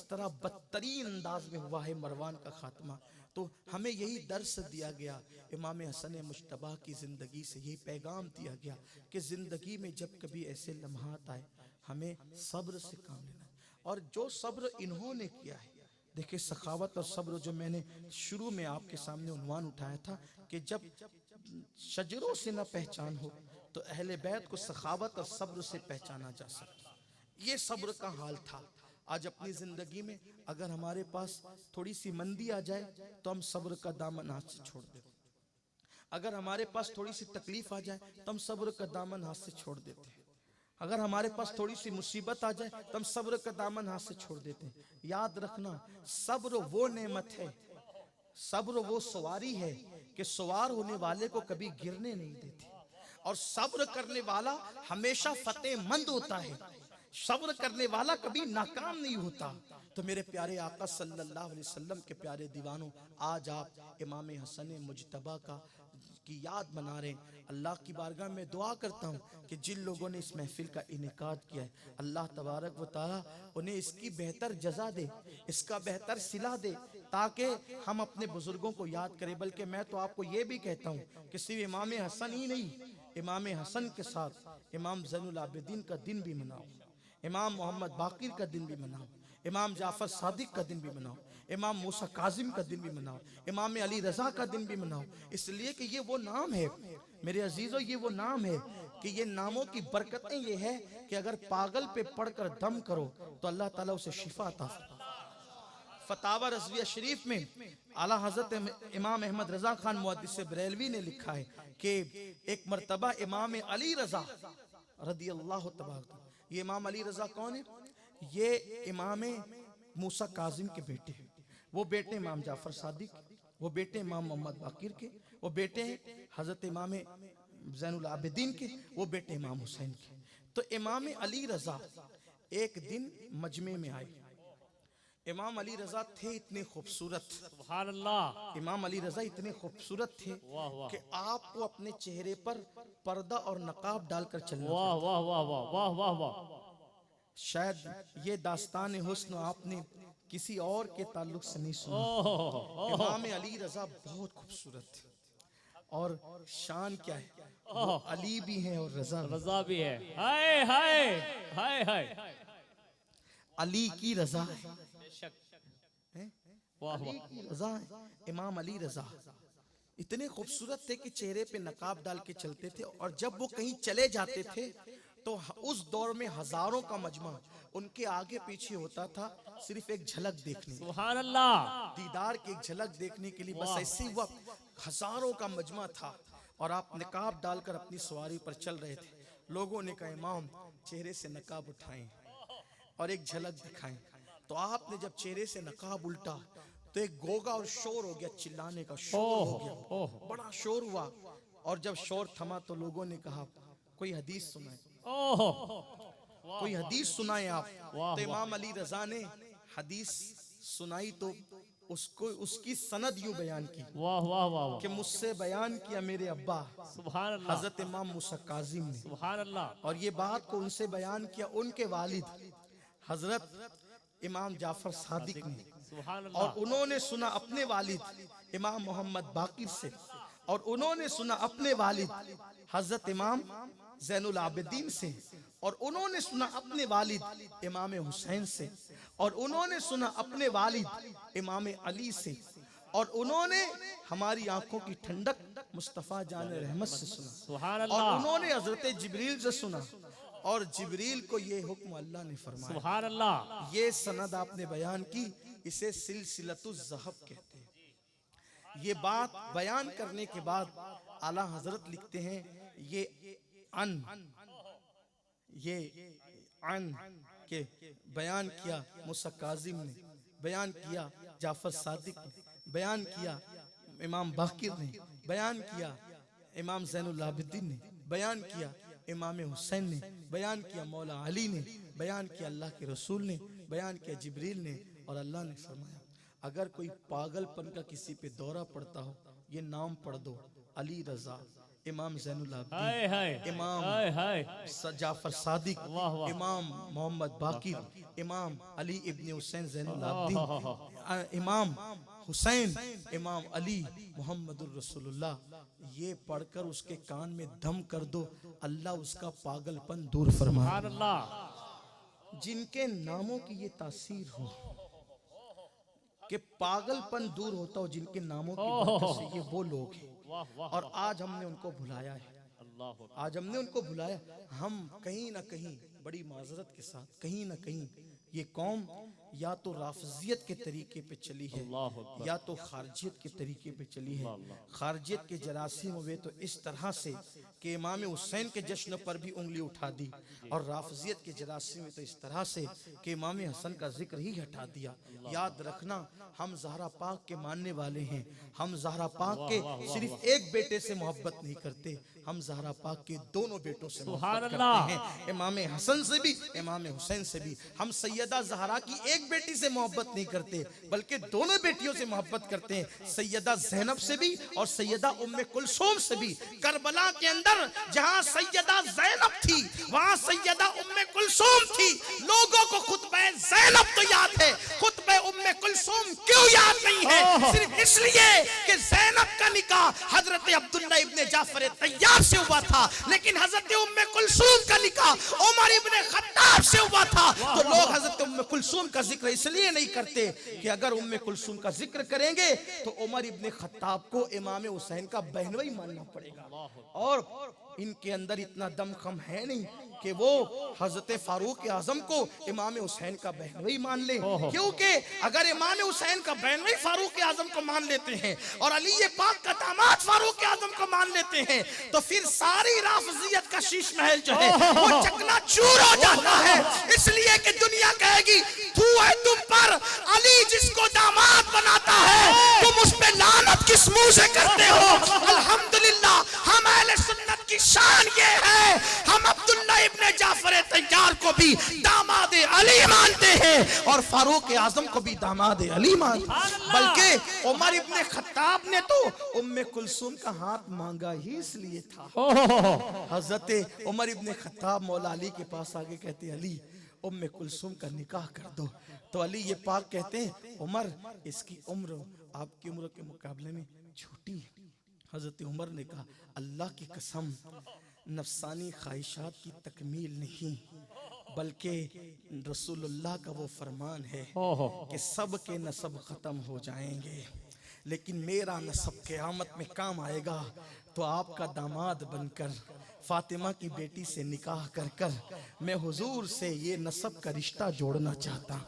तरह बदतरीन अंदाज में हुआ है मरवान का खात्मा। तो हमें यही दर्स दिया गया, इमाम हसन मुज्तबा की ज़िंदगी से यही पैगाम दिया गया कि ज़िंदगी में जब कभी ऐसे लम्हात आए हमें सब्र से काम लेना। और जो सब्र इन्होंने किया है, देखिए सखावत और सब्र, जो मैंने शुरू में आपके सामने उन्वान उठाया था कि जब शजरों से न पहचान हो तो अहले बैत को सखावत और सब्र से पहचाना जा सकता। ये सब्र का हाल था। आज अपनी जिंदगी में अगर हमारे पास थोड़ी सी मंदी आ जाए तो हम सब्र का दामन हाथ से छोड़ देते। अगर हमारे पास थोड़ी सी तकलीफ आ जाए तो हम सब्र का दामन हाथ से छोड़ देते हैं। अगर हमारे पास थोड़ी सी मुसीबत आ जाए तो हम सब्र का दामन हाथ से छोड़ देते हैं। याद रखना, सब्र वो नेमत है, सब्र वो सवारी है कि सवार होने वाले को कभी गिरने नहीं देती। और सब्र करने वाला हमेशा फतेहमंद होता है। सब्र करने वाला कभी नाकाम नहीं होता। तो मेरे प्यारे आका सल्लल्लाहु अलैहि वसल्लम के प्यारे दीवानों, आज आप इमाम हसन मुज्तबा की याद मना रहे हैं। अल्लाह की बारगाह में दुआ करता हूँ कि जिन लोगों ने इस महफिल का इनेकाद किया है, अल्लाह तबारक व तआला उन्हें इसकी बेहतर जजा दे, इसका बेहतर सिला दे, ताकि हम अपने बुजुर्गों को याद करें। बल्कि मैं तो आपको ये भी कहता हूँ कि सिर्फ इमाम हसन ही नहीं, इमाम हसन के साथ इमाम ज़ैनुल आबिदीन का दिन भी मनाओ, इमाम मोहम्मद बाकिर का दिन भी मनाओ, इमाम जाफर सादिक का दिन भी मनाओ, इमाम मूसा काजिम का दिन भी मनाओ, इमाम अली रजा का दिन भी मनाओ। इसलिए कि ये वो नाम है मेरे अजीजों, ये वो नाम है कि ये नामों की बरकतें ये है कि अगर पागल पे पढ़कर दम करो तो अल्लाह ताला उसे शिफा अता फरमाता। फतावा रज़विया शरीफ में आला हजरत इमाम अहमद रजा खान मुहद्दिस बरेलवी ने लिखा है कि एक मरतबा इमाम अली रजा रदी अल्लाह तबारक, ये इमाम अली रजा कौन है? ये इमाम मूसा काजिम के बेटे हैं। वो बेटे इमाम जाफर सादिक, वो बेटे इमाम मोहम्मद बाकिर के, वो बेटे हजरत इमाम ज़ैनुल आबिदीन के, वो बेटे इमाम हुसैन के। तो इमाम अली रजा एक दिन मजमे में आए। इमाम अली रजा थे इतने खूबसूरत, सुभान अल्लाह, इमाम अली रजा इतने खूबसूरत थे वाह वाह, कि आपको अपने चेहरे पर पर्दा और नकाब डालकर चलना वाह वाह वाह वाह वाह वाह वाह। शायद ये दास्तान हुस्न आपने किसी और के ताल्लुक से नहीं सुना। ओह, इमाम अली रजा बहुत खूबसूरत थे। और शान क्या है, वो अली भी हैं और रजा भी। रजा भी है। हाय हाय हाय हाय, अली की रजा है, वाह अली वाह, की रजा है। इमाम अली रजा इतने खूबसूरत थे कि चेहरे पे नकाब डाल के चलते थे। और जब वो कहीं चले जाते थे तो उस दौर में हजारों का मजमा उनके आगे पीछे होता था, सिर्फ एक झलक देखने, सुभान अल्लाह, दीदार की एक झलक देखने के लिए। बस ऐसे ही वक्त हजारों का मजमा था और आप निकाब डालकर अपनी सवारी पर चल रहे थे। लोगों ने कहा, इमाम चेहरे से नकाब उठाएं और एक झलक दिखाएं। तो आपने जब चेहरे से नकाब उल्टा तो एक गोगा और शोर हो गया, चिल्लाने का शोर हो गया, बड़ा शोर हुआ। और जब शोर थमा तो लोगों ने कहा, कोई हदीस सुनाए, ओह, कोई हदीस सुनाए आप। वाह, तो इमाम अली रजा ने हदीस सुनाई तो उसको उसकी सनद यूं बयान की वाह वाह वाह वाह, कि मुझसे बयान किया मेरे अब्बा सुभान अल्लाह, हजरत इमाम मूसा काजिम ने, सुभान अल्लाह, और ये बात को उनसे बयान किया उनके वालिद हजरत इमाम जाफर सादिक ने, सुभान और अल्लाह, उन्होंने सुना अपने वालिद इमाम मोहम्मद बाकिर से, और उन्होंने सुना अपने वालिद हजरत इमाम जैनुल आबिदीन से, और उन्होंने सुना अपने वालिद इमाम हुसैन से, और उन्होंने सुना अपने वालिद इमाम अली से, और उन्होंने हमारी आंखों की ठंडक मुस्तफ़ा जान रहमत से सुना, सुभान और अल्लाह, उन्होंने हजरत जिब्रील से सुना, और जिब्रील को ये हुक्म अल्लाह ने फरमाया। सुभान अल्लाह, ये सनद आपने बयान की, इसे सिलसिलतुज़ ज़हब कहते हैं। ये बात बयान करने के बाद आला हजरत लिखते हैं ये अन के बयान किया मूसा काजिम ने, बयान किया जाफर सादिक ने, बयान किया इमाम बाकिर ने, बयान किया इमाम जैनुल आबिदीन ने, बयान किया इमाम हुसैन ने, बयान किया मौला अली ने, बयान किया अल्लाह के रसूल ने, बयान किया जिब्रील ने, और अल्लाह ने फरमाया अगर कोई पागलपन का किसी पे दौरा पड़ता हो ये नाम पढ़ दो, अली रजा, इमाम जैनुल हाय आबिदीन, हाय, इमाम हाय हाय, जाफर सादिक, वाह वाह, इमाम मोहम्मद बाकिर, इमाम अली इब्ने हुसैन जैनुल हाँ, आबिदीन, हाँ, हाँ, इमाम हुसैन, इमाम अली मोहम्मदुर रसूलुल्लाह, ये पढ़कर उसके कान में दम कर दो, अल्लाह उसका पागलपन दूर फरमाए। सुभान अल्लाह, जिनके नामों की ये तासीर हो कि पागलपन दूर होता हो, जिनके नामों की बरकत से, ये वो लोग हैं। वाह वाह, और आज हमने उनको भुलाया है, अल्लाह, आज हमने उनको भुलाया। हम कहीं ना कहीं बड़ी माजरत के साथ, कहीं ना कहीं ये कौम या तो राफजियत के तरीके पे चली है अल्लाह, या तो खारजियत के तरीके पे चली है। खारजियत के जरासीम हुए तो इस तरह से कि इमाम हुसैन के जश्न पर भी उंगली उठा दी, और राफजियत के जरासीम में तो इस तरह से कि इमाम हसन का जिक्र ही हटा दिया। याद रखना हम ज़हरा पाक के मानने वाले हैं, हम ज़हरा पाक के सिर्फ एक बेटे से मोहब्बत नहीं करते, हम ज़हरा पाक के दोनों बेटों से मोहब्बत करते हैं, इमाम हसन से भी इमाम हुसैन से भी। हम सैयदा ज़हरा की एक बेटी से मोहब्बत नहीं करते बल्कि दोनों बेटियों से मोहब्बत करते हैं, सैयदा ज़ैनब से भी और सैयदा उम्मे कुलसूम से भी। करबला के अंदर जहां सैयदा ज़ैनब थी वहां सैयदा उम्मे कुलसूम थी। लोगों को खुतबे ज़ैनब तो याद है, खुतबे उम्मे कुलसूम क्यों याद नहीं है? सिर्फ इसलिए कि ज़ैनब का निकाह हजरत अब्दुल्ला इब्ने जाफर तैयार से हुआ था, लेकिन हजरत उम्मे कुलसूम का निकाह उमर इब्ने खत्ताब से हुआ था। तो लोग हजरत उम्मे कुलसूम का जिक्र इसलिए नहीं करते कि अगर उम्मे कुलसूम का जिक्र करेंगे तो उमर इब्ने खत्ताब को इमाम हुसैन का बहनोई मानना पड़ेगा, और इनके अंदर इतना दमखम है नहीं कि वो हजरत फारूक आजम को इमाम हुसैन का बहनोई मान ले, क्योंकि अगर इमाम हुसैन का बहनोई फारूक आजम को मान लेते हैं और अली पाक का दामाद फारूक आजम को मान लेते हैं तो फिर सारी राफजियत का शीश महल जो है वो चकनाचूर हो जाता है। इसलिए कि दुनिया कहेगी तू है तुम पर, अली जिसको दामाद बनाता है तुम उस पे लानत किस मुंह से करते हो? अल्हम्दुलिल्लाह हम अहले सुन्नत की शान ये है, हम अब्दुल्ला इब्ने जाफर तैयार को भी दामाद अली मानते हैं और फारूक आजम को भी दामाद अली मानते हैं। बल्कि उमर इब्ने खत्ताब ने तो उम्मे कुलसूम का हाथ मांगा ही इसलिए था। हजरत उमर इब्ने खत्ताब मौला अली के पास आगे कहते अली उम्मे कुलसूम का निकाह कर दो, तो अली ये पाक कहते हैं उमर इसकी उम्र आपकी उम्र के मुकाबले में छोटी है। हजरत उमर ने कहा अल्लाह की कसम नफसानी ख्वाहिशात की तकमील नहीं बल्कि रसूलुल्लाह का वो फरमान है कि सब के नसब ख़त्म हो जाएंगे लेकिन मेरा नसब क़यामत में काम आएगा। तो आपका दामाद बनकर फातिमा की बेटी से निकाह कर कर मैं हुजूर से ये नसब का रिश्ता जोड़ना चाहता,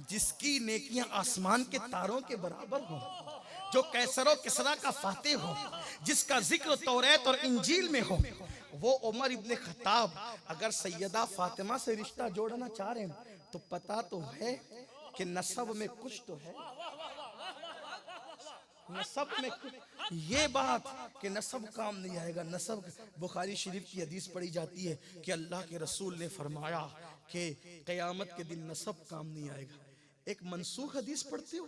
जिसकी नेकियां आसमान के तारों के बराबर हो, जो कैसरो किसरा का फातेह हो, जिसका जिक्र तौरात और इंजील में हो, वो उमर इब्ने खत्ताब अगर सैयदा फातिमा से रिश्ता जोड़ना चाह रहे हैं तो पता तो है कि नसब में कुछ तो है, नसब में ये बात कि नसब काम नहीं आएगा। नसब बुखारी शरीफ की हदीस पढ़ी जाती है कि अल्लाह के रसूल ने फरमाया कि क़यामत के दिन नसब काम नहीं आएगा। एक मनसूख हदीस पढ़ते हो।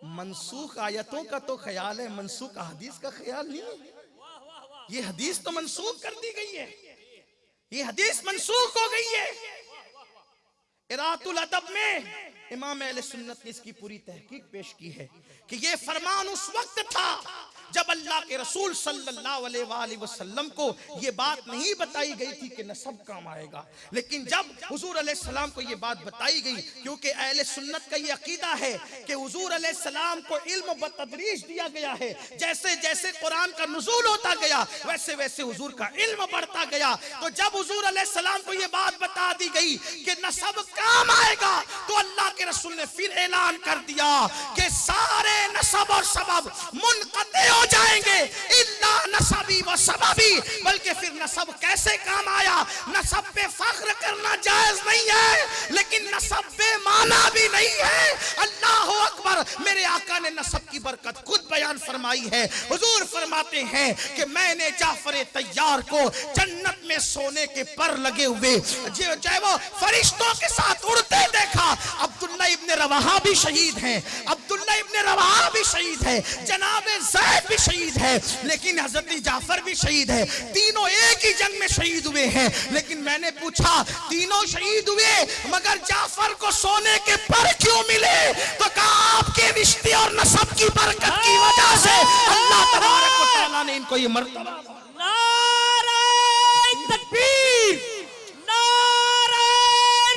मनसूख आयतों का तो ख्याल है, मनसूख हदीस का ख्याल नहीं है। ये हदीस तो मनसूख कर दी गई है, ये हदीस मनसूख हो गई है। इरातुल अदब में इमाम अहले सुन्नत ने इसकी पूरी तहकीक पेश की है कि ये फरमान उस वक्त था जब अल्लाह के रसूल सल्लल्लाहु अलैहि वसल्लम को ये बात नहीं बताई गई थी कि नसब काम आएगा, लेकिन जब हुजूर अलैहिस्सलाम को ये बात बताई गई, क्योंकि अहले सुन्नत का ये अकीदा है कि हुजूर अलैहिस्सलाम को इल्म बतदरीज दिया गया है। जैसे जैसे कुरान का नुज़ूल होता गया वैसे वैसे हुजूर का इल्म बढ़ता गया। तो जब हुजूर अलैहिस्सलाम को ये बात बता दी गई कि नसब काम आएगा, तो अल्लाह के रसूल ने फिर ऐलान कर दिया कि सारे नसब और सबब मुनक़ते हो जाएंगे इल्ला नसबी व सबबी। बल्कि फिर नसब कैसे काम आया? नसब पे फख्र करना जायज नहीं है, लेकिन नसब पे माना भी नहीं है। अल्लाह अकबर। मेरे आका ने नसब की बरकत खुद बयान फरमाई है। हुजूर फरमाते हैं कि मैंने जाफर तैयार को जन्नत में सोने के पर लगे हुए जो वो फरिश्तों के साथ उड़ते देखा। अब्दुल्ला इब्ने रवाहा भी शहीद हैं, अब्दुल्ला इब्ने रवाहा भी शहीद है, जनाब ज़ैद भी शहीद है, लेकिन हजरत जाफर भी शहीद है। तीनों एक ही जंग में शहीद हुए हैं। लेकिन मैंने पूछा तीनों शहीद हुए मगर जाफर को सोने के पर क्यों मिले? तो कहा आपके रिश्ते और नसब की बरकत की वजह से अल्लाह तबारक व तआला ने इनको ये मर्तबा। नारे तकबीर, नारे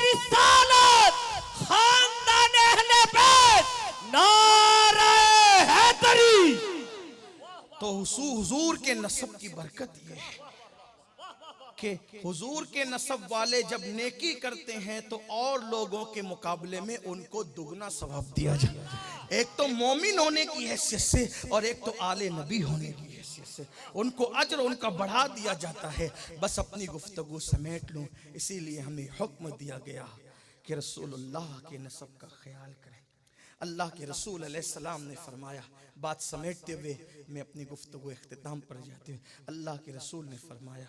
रिसालत, खानदान अहले बैत, नारे हैदरी। तो हुजूर के नसब की बरकत ये है कि हुजूर के नसब वाले जब नेकी करते हैं तो और लोगों के मुकाबले में उनको दुगना सवाब दिया जाए। एक तो मोमिन होने की हैसियत से और एक तो आले नबी होने की हैसियत से उनको अज्र उनका बढ़ा दिया जाता है। बस अपनी गुफ्तगू समेट लूं, इसीलिए हमें हुक्म दिया गया कि रसूलुल्लाह के नसब का ख्याल करें। अल्लाह के रसूल अलैहिस्सलाम ने फरमाया, बात समेटते हुए मैं अपनी गुफ्तगू इख्तिताम पर जाती हूँ। अल्लाह के रसूल ने फरमाया,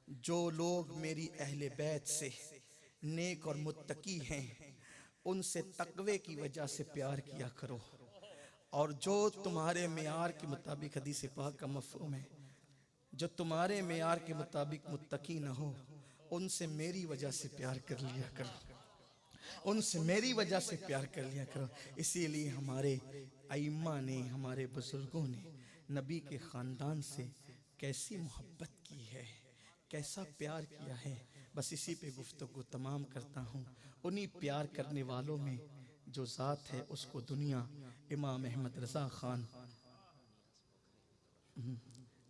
जो लोग मेरी अहले बैत से नेक और मुत्तकी हैं उनसे तकवे की वजह से प्यार किया करो, और जो तुम्हारे मेयार के मुताबिक, हदीस पाक का मफ़हूम है, जो तुम्हारे मेयार के मुताबिक मुत्तकी न हो उनसे मेरी वजह से प्यार कर लिया करो, उनसे मेरी वजह से प्यार कर लिया करो। इसीलिए हमारे अइम्मा ने, हमारे बुजुर्गों ने नबी के ख़ानदान से कैसी मोहब्बत की है, कैसा प्यार किया है। बस इसी पे गुफ्तगू तमाम करता हूँ। उन्हीं प्यार करने वालों में जो ज़ात है उसको दुनिया इमाम अहमद रज़ा ख़ान,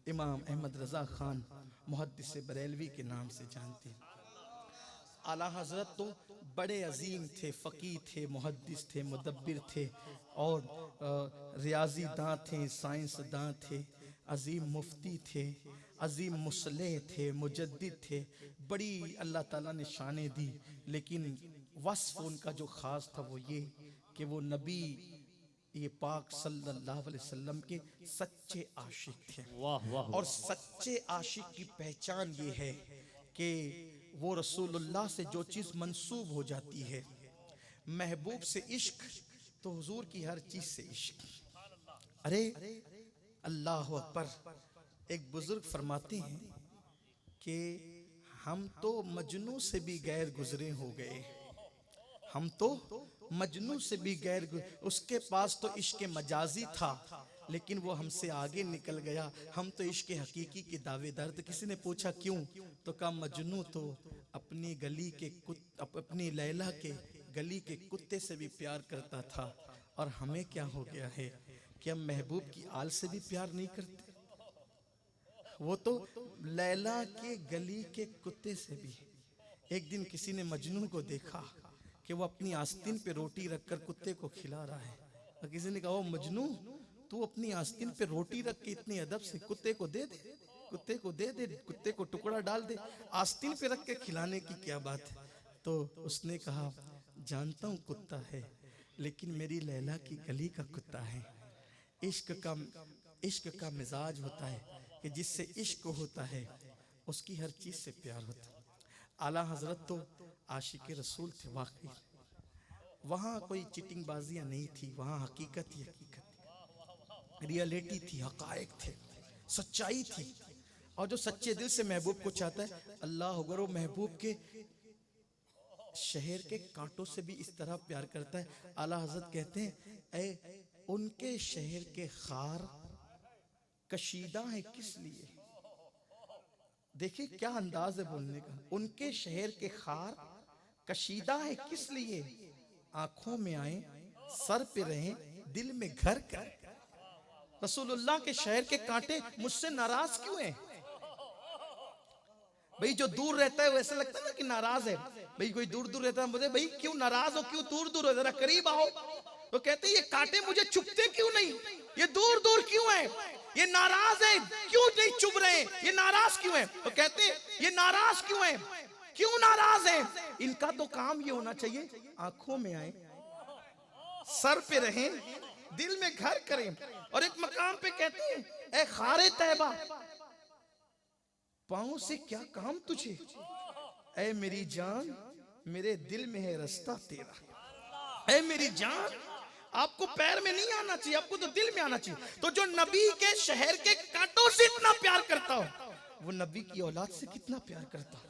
इमाम अहमद रज़ा ख़ान मुहद्दिस बरेलवी के नाम से जानते हैं। आला हज़रत तो बड़े अजीम थे, फ़कीह थे, मुहद्दिस थे, मुदब्बिर थे और रियाजी दां थे, साइंस दां थे, अजीम मुफ्ती थे, अजीम मुसल्ले थे, मुजद्दिद थे। बड़ी अल्लाह ताला ने शानें दी, लेकिन वस्फ़ उनका जो ख़ास था वो ये कि वो नबी ये पाक सल्लल्लाहु अलैहि वसल्लम के सच्चे आशिक थे। वाह वाह। और सच्चे आशिक की पहचान ये है कि वो रसूलुल्लाह से जो चीज़ मंसूब हो जाती है, महबूब से इश्क, तो हुजूर की हर चीज़ से इश्क। अरे अल्लाह अकबर। एक बुजुर्ग फरमाते हैं कि हम तो मजनू से भी गैर गुजरे हो गए, हम तो मजनू से भी गैर, उसके पास तो इश्क मजाजी था लेकिन वो हमसे आगे निकल गया। हम तो इश्क हकीकी के दावेदार थे। किसी ने पूछा क्यों, तो कहा मजनू तो अपनी गली के अपनी लैला के गली के कुत्ते से भी प्यार करता था, और हमें क्या हो गया है कि हम महबूब की आल से भी प्यार नहीं करते। वो तो लैला के गली के कुत्ते से भी। एक दिन किसी ने मजनू को देखा कि वो अपनी आस्तीन पे रोटी रखकर कुत्ते को खिला रहा है, और किसी ने कहा, ओ मजनू, तू अपनी आस्तीन पे रोटी रख के इतनी अदब से कुत्ते को दे दे, कुत्ते को दे दे, कुत्ते को टुकड़ा डाल दे, आस्तीन पे रख के खिलाने की क्या बात है। तो उसने कहा, जानता हूँ कुत्ता है, लेकिन मेरी लैला की गली का कुत्ता है। इश्क का मिजाज होता है कि जिससे इश्क होता है उसकी हर चीज़ से प्यार होता है। आला हजरत तो आशिक रसूल थे वाकई। वहां कोई चिटिंग बाजियां नहीं थी, वहां हकीकत ही हकीकत, रियलिटी थी, हकायक थे, सच्चाई थी। और जो सच्चे दिल से महबूब को चाहता है, अल्लाह अगर वो महबूब के शहर के कांटों से भी इस तरह प्यार करता है। आला हजरत कहते हैं, ए उनके शहर के खार कशीदा है किस लिए। देखिए क्या अंदाज है बोलने का। उनके शहर के खार कशीदा है किस लिए, आंखों में आए सर पे रहे दिल में घर कर। रसूलुल्लाह के शहर के कांटे मुझसे नाराज क्यों हैं? भाई जो दूर रहता है वैसे लगता है ना कि नाराज है। भाई कोई दूर दूर रहता है, मुझे भाई क्यों नाराज हो, क्यों दूर दूर हो, जरा करीब आओ। तो कहते हैं ये कांटे मुझे चुभते क्यों नहीं, ये दूर दूर क्यों है, ये नाराज है क्यों नहीं चुभ रहे, ये नाराज क्यों है। तो कहते हैं ये नाराज क्यों है, क्यों नाराज है। इनका तो काम ये होना चाहिए, आंखों में आए सर पे रहे दिल में घर करें। और एक मकाम पे कहते हैं, ए खारे तैबा पांव से क्या काम तुझे, ऐ मेरी जान मेरे दिल में है रास्ता तेरा। ऐ मेरी जान, आपको पैर में नहीं आना चाहिए, आपको तो दिल में आना चाहिए। तो जो नबी के शहर के कांटों से इतना प्यार करता हो, वो नबी की औलाद से कितना प्यार करता हो,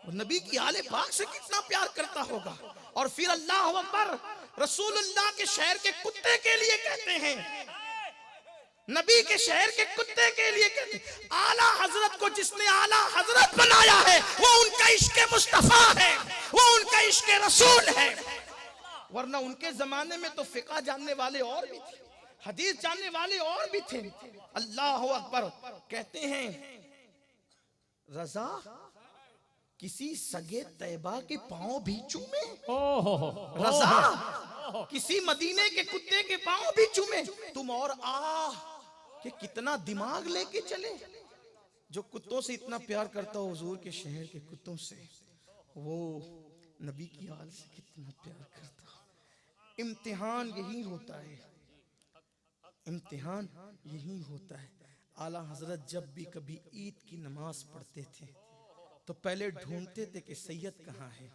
वो नबी की आले पाक से कितना प्यार करता होगा। और फिर अल्लाह अकबर, रसूलुल्लाह के शहर के कुत्ते के लिए कहते हैं, नबी के शहर के कुत्ते के लिए कहते हैं, आला हजरत को जिसने आला हजरत बनाया है वो उनका इश्क मुस्तफा है, वो उनका इश्क रसूल है। वरना उनके जमाने में तो फिका जानने वाले और भी थे, हदीस जानने वाले और भी थे। अल्लाह अकबर। कहते हैं, रजा किसी सगे तैबा के पांव भी चूमे, रजा किसी मदीने के कुत्ते के पांव भी चूमे। तुम और कि कितना दिमाग लेके चले। जो कुत्तों से इतना प्यार करता हो, हुजूर के शहर के कुत्तों से, वो नबी की आल से कितना प्यार करता हो। इम्तिहान यही होता है, इम्तिहान यही होता है। आला हजरत जब भी कभी ईद की नमाज पढ़ते थे तो पहले ढूंढते थे कि सैयद कहाँ है।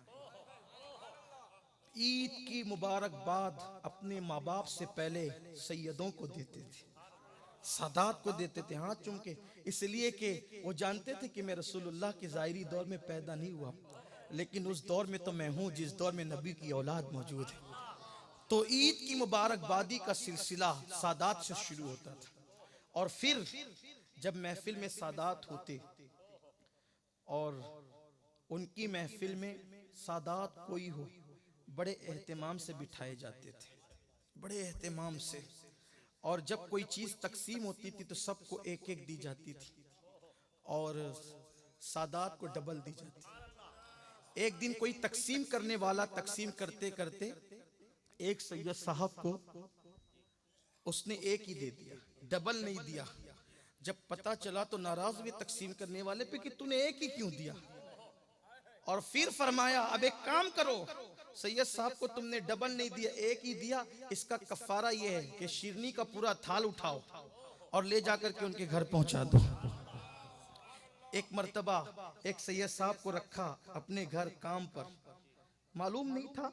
ईद की मुबारकबाद अपने माँ बाप से पहले सैयदों को देते थे, सादात को देते थे हाथ चूम के, इसलिए कि वो जानते थे कि मैं रसूलुल्लाह के ज़ाहिरी दौर में पैदा नहीं हुआ, लेकिन उस दौर में तो मैं हूँ जिस दौर में नबी की औलाद मौजूद है। तो ईद की मुबारकबादी का सिलसिला सादात से शुरू होता था। और फिर जब महफिल में सादात होते और उनकी महफिल में सादात कोई हो, बड़े एहतमाम से बिठाए जाते थे, बड़े एहतमाम से। और जब कोई चीज़ तकसीम होती थी तो सबको एक एक दी जाती थी और सादात को डबल दी जाती। एक दिन कोई तकसीम करने वाला तकसीम करते करते एक सैयद साहब को उसने एक ही दे दिया, डबल नहीं दिया। जब पता चला तो नाराज हुए तकसीम करने वाले पे कि तूने एक ही क्यों दिया। और फिर फरमाया, अब एक काम करो, सैयद साहब को तुमने डबल नहीं दिया, एक ही दिया, इसका कफारा यह है कि शिरनी का पूरा थाल उठाओ और ले जाकर के उनके घर पहुंचा दो। एक मर्तबा एक सैयद साहब को रखा अपने घर काम पर, मालूम नहीं था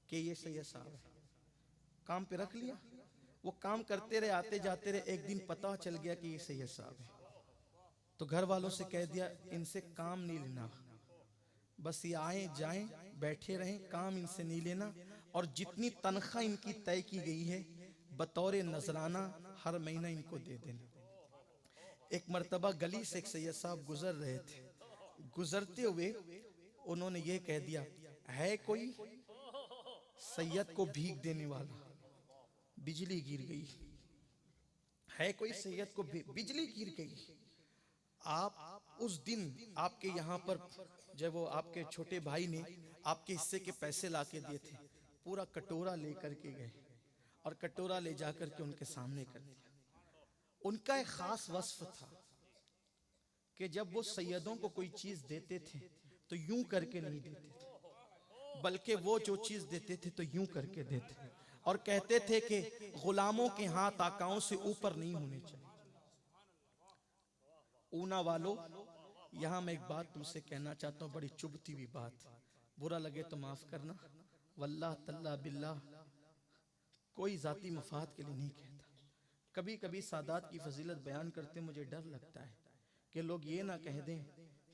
कि ये सैयद साहब है, काम पे रख लिया। वो काम करते रहे, आते जाते रहे, एक दिन पता चल गया कि ये सैयद साहब है। तो घर वालों से कह दिया, इनसे काम नहीं लेना, बस ये आए जाएं बैठे रहें, काम इनसे नहीं लेना। और जितनी तनख्वाह इनकी तय की गई है बतौर नजराना हर महीना इनको दे देना। एक मर्तबा गली से एक सैयद साहब गुजर रहे थे, गुजरते हुए उन्होंने ये कह दिया, है कोई सैयद को भीख देने वाला। बिजली गिर गई, है कोई सैयद को बिजली गिर गई। आप उस दिन आपके यहाँ पर जब वो आपके छोटे भाई ने आपके हिस्से के पैसे लाके दिए थे, पूरा कटोरा लेकर के गए और कटोरा ले जाकर के उनके सामने कर दिया। उनका एक खास वस्फ था कि जब वो सैयदों को कोई चीज देते थे तो यूं करके नहीं देते थे, बल्कि वो जो चीज देते थे तो यूं करके देते थे। और कहते थे कि गुलामों के हाथ आकाओं से ऊपर नहीं होने चाहिए। ऊना वालों यहाँ मैं एक बात तुमसे कहना चाहता हूँ, बड़ी चुभती हुई बात, बुरा लगे तो माफ करना। वल्लाह तल्ला बिल्लाह कोई जाती मफाद के लिए नहीं कहता। कभी कभी सादात की फजीलत बयान करते मुझे डर लगता है कि लोग ये ना कह दें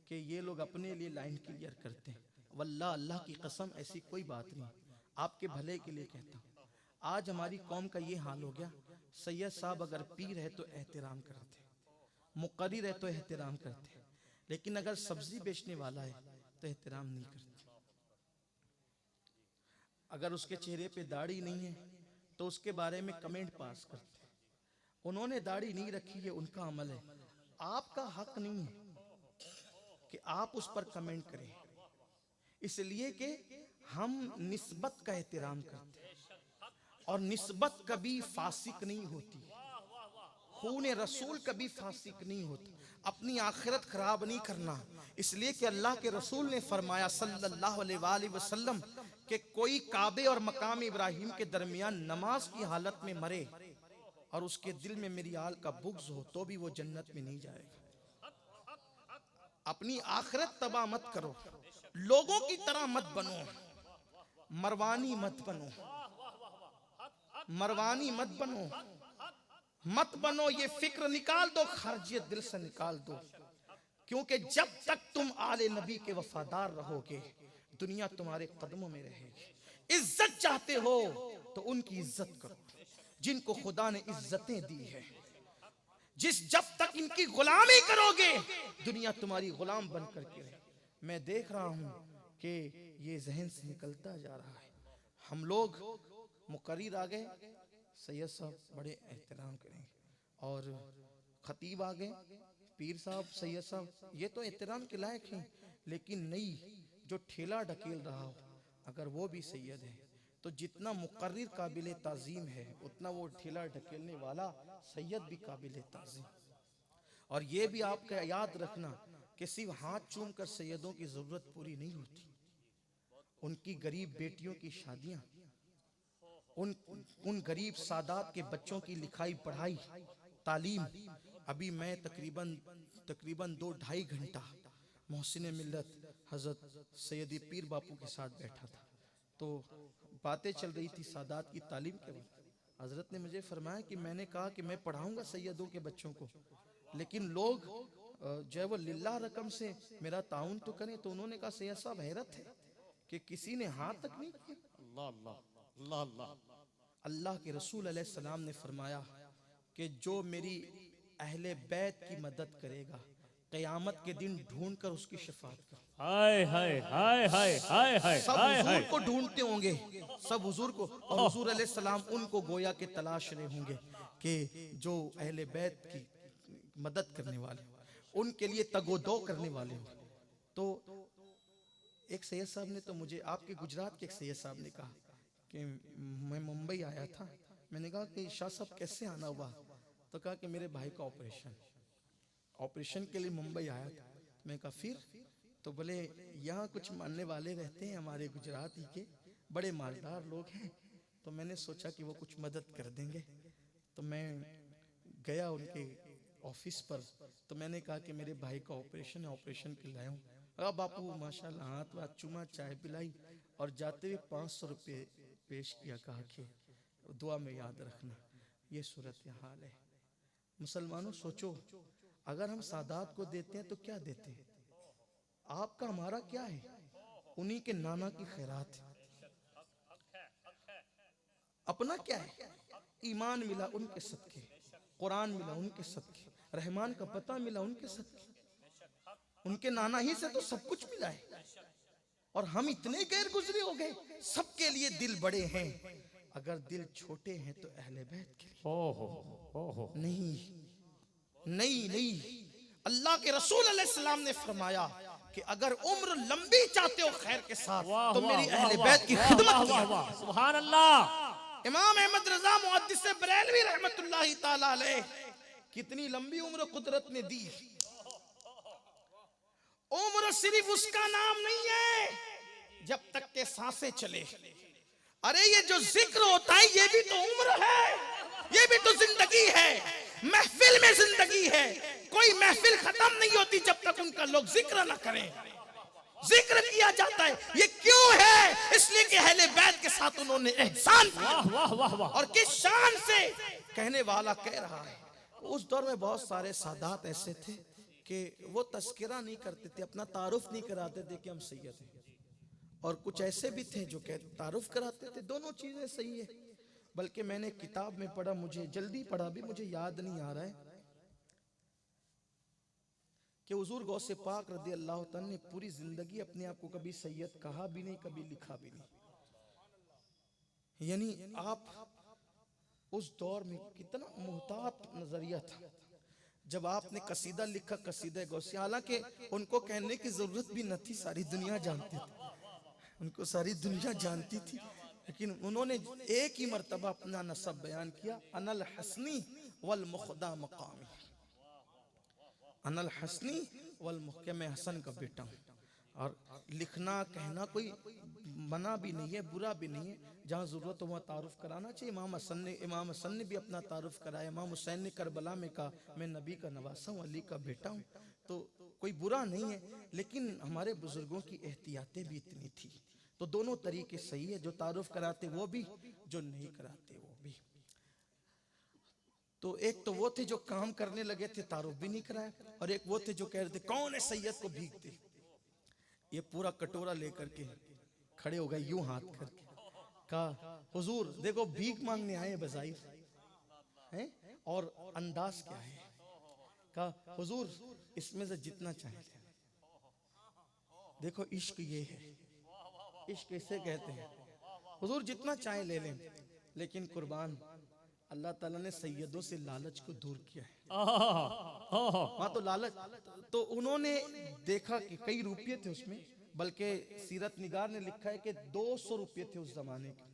कि ये लोग अपने लिए लाइन क्लियर करते हैं। वल्लाह अल्लाह की कसम ऐसी कोई बात नहीं, आपके भले के लिए कहता हूँ। आज हमारी कौम का ये हाल हो गया, सैयद साहब अगर पीर है तो एहतराम करते, मुकर्रिर है तो एहतराम करते, लेकिन अगर सब्जी बेचने वाला है तो एहतराम नहीं करते। अगर उसके चेहरे पे दाढ़ी नहीं है तो उसके बारे में कमेंट पास करते। उन्होंने दाढ़ी नहीं रखी है, उनका अमल है, आपका हक नहीं है कि आप उस पर कमेंट करें, इसलिए कि हम निस्बत का एहतराम करते हैं और निस्बत कभी फासिक नहीं होती, खून रसूल कभी फासिक नहीं होता। अपनी आखिरत खराब नहीं करना, इसलिए कि अल्लाह के रसूल ने फरमाया सल्लल्लाहु अलैहि वसल्लम कि कोई काबे और मकाम इब्राहिम के दरमियान नमाज की हालत में मरे और उसके दिल में मेरी आल का बुग़्ज़ हो तो भी वो जन्नत में नहीं जाएगा। अपनी आखिरत तबाह मत करो, लोगों की तरह मत बनो, मरवानी मत बनो, मरवानी मत बनो, मत बनो। ये फिक्र निकाल दो, खारजियत दिल से निकाल दो, क्योंकि जब तक तुम आले नबी के वफादार रहोगे दुनिया तुम्हारे कदमों में रहेगी। इज्जत चाहते हो तो उनकी इज्जत करो जिनको खुदा ने इज्जतें दी है। जब तक इनकी गुलामी करोगे दुनिया तुम्हारी गुलाम बन करके रहे। मैं देख रहा हूं कि ये जहन से निकलता जा रहा है। हम लोग मुकर्रिर आ गए, सैयद साहब बड़े एहतराम करेंगे, और खतीब आ गए, पीर साहब, सैयद साहब, ये तो एहतराम के लायक हैं, लेकिन नहीं जो ठेला ढकेल रहा हो अगर वो भी सैयद है तो जितना मुकर्रिर काबिल ताज़ीम है उतना वो ठेला ढकेलने वाला सैयद भी काबिल ताज़ीम। और ये भी आपका याद रखना कि सिर्फ हाथ चूम कर सैयदों की ज़रूरत पूरी नहीं होती, उनकी गरीब बेटियों की शादियाँ, उन गरीब सादात के बच्चों की लिखाई पढ़ाई तालीम। अभी मैं तकरीबन 2-2.5 घंटा मोहसिन मिल्लत हजरत सैयदी पीर बापू के साथ बैठा था, तो बातें चल रही थी सादात की तालीम के बाद। हजरत ने मुझे फरमाया कि मैंने कहा कि मैं पढ़ाऊंगा सैयदों के बच्चों को, लेकिन लोग जो है वो लिल्लाह रकम से मेरा ताउन तो करें। तो उन्होंने कहा सैयद साहब हैरत है कि किसी ने हाथ तक नहीं किया। अल्लाह अल्लाह अल्लाह अल्लाह। अल्लाह के रसूल अलैहिस्सलाम ने फरमाया कि जो मेरी अहले बैत की मदद करेगा क़यामत के दिन ढूंढ कर उसकी शफाअत कर। हाय हाय हाय हाय हाय हाय, सब हुजूर को ढूंढते होंगे, सब हुजूर को, और हुजूर अलैहिस्सलाम उनको गोया के तलाश रहे होंगे कि जो अहले बैत की मदद करने वाले, उनके लिए तगोदो करने वाले होंगे। तो एक सैयद साहब ने तो मुझे, आपके गुजरात के एक सैयद साहब ने कहा कि मैं मुंबई आया था, मैंने कहा कि शाह साहब कैसे आना हुआ, तो कहा कि मेरे भाई का ऑपरेशन के लिए मुंबई आया था। मैं कहा फिर, तो बोले यहाँ कुछ मानने वाले रहते हैं हमारे गुजरात ही के, बड़े मालदार लोग हैं, तो मैंने सोचा कि वो कुछ मदद कर देंगे। तो मैं गया उनके ऑफिस पर, तो मैंने कहा कि मेरे भाई का ऑपरेशन है, ऑपरेशन के लाया हूँ। अब बापू माशाल्लाह हाथ वाथ चुमा, चाय पिलाई और जाते हुए 500 रुपये पेश किया, कहा कि दुआ में याद रखना। ये सूरत हाल है। मुसलमानों सोचो, अगर हम सादात को देते हैं तो क्या देते हैं? आपका हमारा क्या है? उन्हीं के नाना की खैरात है। अपना क्या है? ईमान मिला उनके सदके, कुरान मिला उनके सदके, रहमान का पता मिला उनके सदके, उनके नाना ही से तो सब कुछ मिला है। और हम इतने गैर गुजरे हो गए, सबके लिए दिल बड़े हैं, अगर दिल छोटे हैं तो अहले बैत के लिए नहीं नहीं नहीं। अल्लाह के रसूल अलैहिस्सलाम ने फरमाया कि अगर उम्र लंबी चाहते हो खैर के साथ तो मेरी अहले बैत की खिदमत किया। सुभान अल्लाह। इमाम अहमद रजा मुहद्दिस बरेलवी रहमतुल्लाहि ताला अलैह कितनी लंबी उम्र कुदरत ने दी। उम्र सिर्फ उसका नाम नहीं है जब तक के सांसें चले। अरे ये जो जिक्र होता है ये भी तो उम्र है, ये भी तो जिंदगी है, महफिल में जिंदगी है। कोई महफिल खत्म नहीं होती जब तक उनका लोग जिक्र न करें, जिक्र किया जाता है। ये क्यों है? इसलिए कि अहले बैत के साथ उन्होंने एहसान किया। वाह वाह वाह वाह। और किस शान से कहने वाला कह रहा है। उस दौर में बहुत सारे सादात ऐसे थे कि वो तस्करा नहीं करते थे, अपना तारुफ नहीं कराते थे कि हम सैयद हैं, और कुछ ऐसे भी थे जो तारुफ कराते थे। दोनों चीजें सही है। बल्कि मैंने किताब में पढ़ा, मुझे जल्दी पढ़ा भी, मुझे याद नहीं आ रहा है, कि हुजूर गौसे पाक रदी अल्लाह तआला ने पूरी जिंदगी अपने आप को कभी सैयद कहा भी नहीं, कभी लिखा भी नहीं। यानी आप उस दौर में कितना मुहतात नजरिया था। जब आपने कसीदा लिखा, कसीदा गौसे, हालांकि उनको कहने की जरूरत भी न थी, सारी दुनिया जानती थी, उनको सारी दुनिया जानती थी, लेकिन उन्होंने एक ही मर्तबा अपना नसब बयान किया, अनल हसनी वल मुखदा मकामी, अनल हसनी वल मुख, मैं हसन का बेटा हूँ। और लिखना कहना कोई मना भी नहीं है, बुरा भी नहीं है, जहाँ ज़रूरत हो वहाँ तारुफ कराना चाहिए। इमाम हसन ने भी अपना तारुफ कराया। इमाम हुसैन ने करबला में कहा मैं नबी का नवासा हूँ, अली का बेटा हूँ, तो कोई बुरा नहीं है। लेकिन हमारे बुजुर्गों की एहतियातें भी इतनी थी, तो दोनों तरीके सही है, जो तारुफ कराते वो भी, जो नहीं कराते वो भी। तो एक तो वो थे जो काम करने लगे थे, तारुफ भी नहीं कराया, और एक वो थे जो कह रहे थे कौन है सैयद को भीख दे। ये पूरा कटोरा लेकर के खड़े हो गए यूं हाथ करके, कहा हुजूर देखो भीख मांगने आए बजाइर हैं, और अंदाज क्या है। कहा हुजूर इसमें से जितना चाहे ले। देखो इश्क ये है, इश्क इसे कहते हैं। हुजूर जितना चाहे ले लें, लेकिन कुर्बान अल्लाह ताला ने सैयदों से लालच को दूर किया है। वहाँ तो लालच, तो उन्होंने देखा कि कई रुपये थे उसमें, बल्कि सीरत निगार ने लिखा है कि 200 रुपये थे उस जमाने के,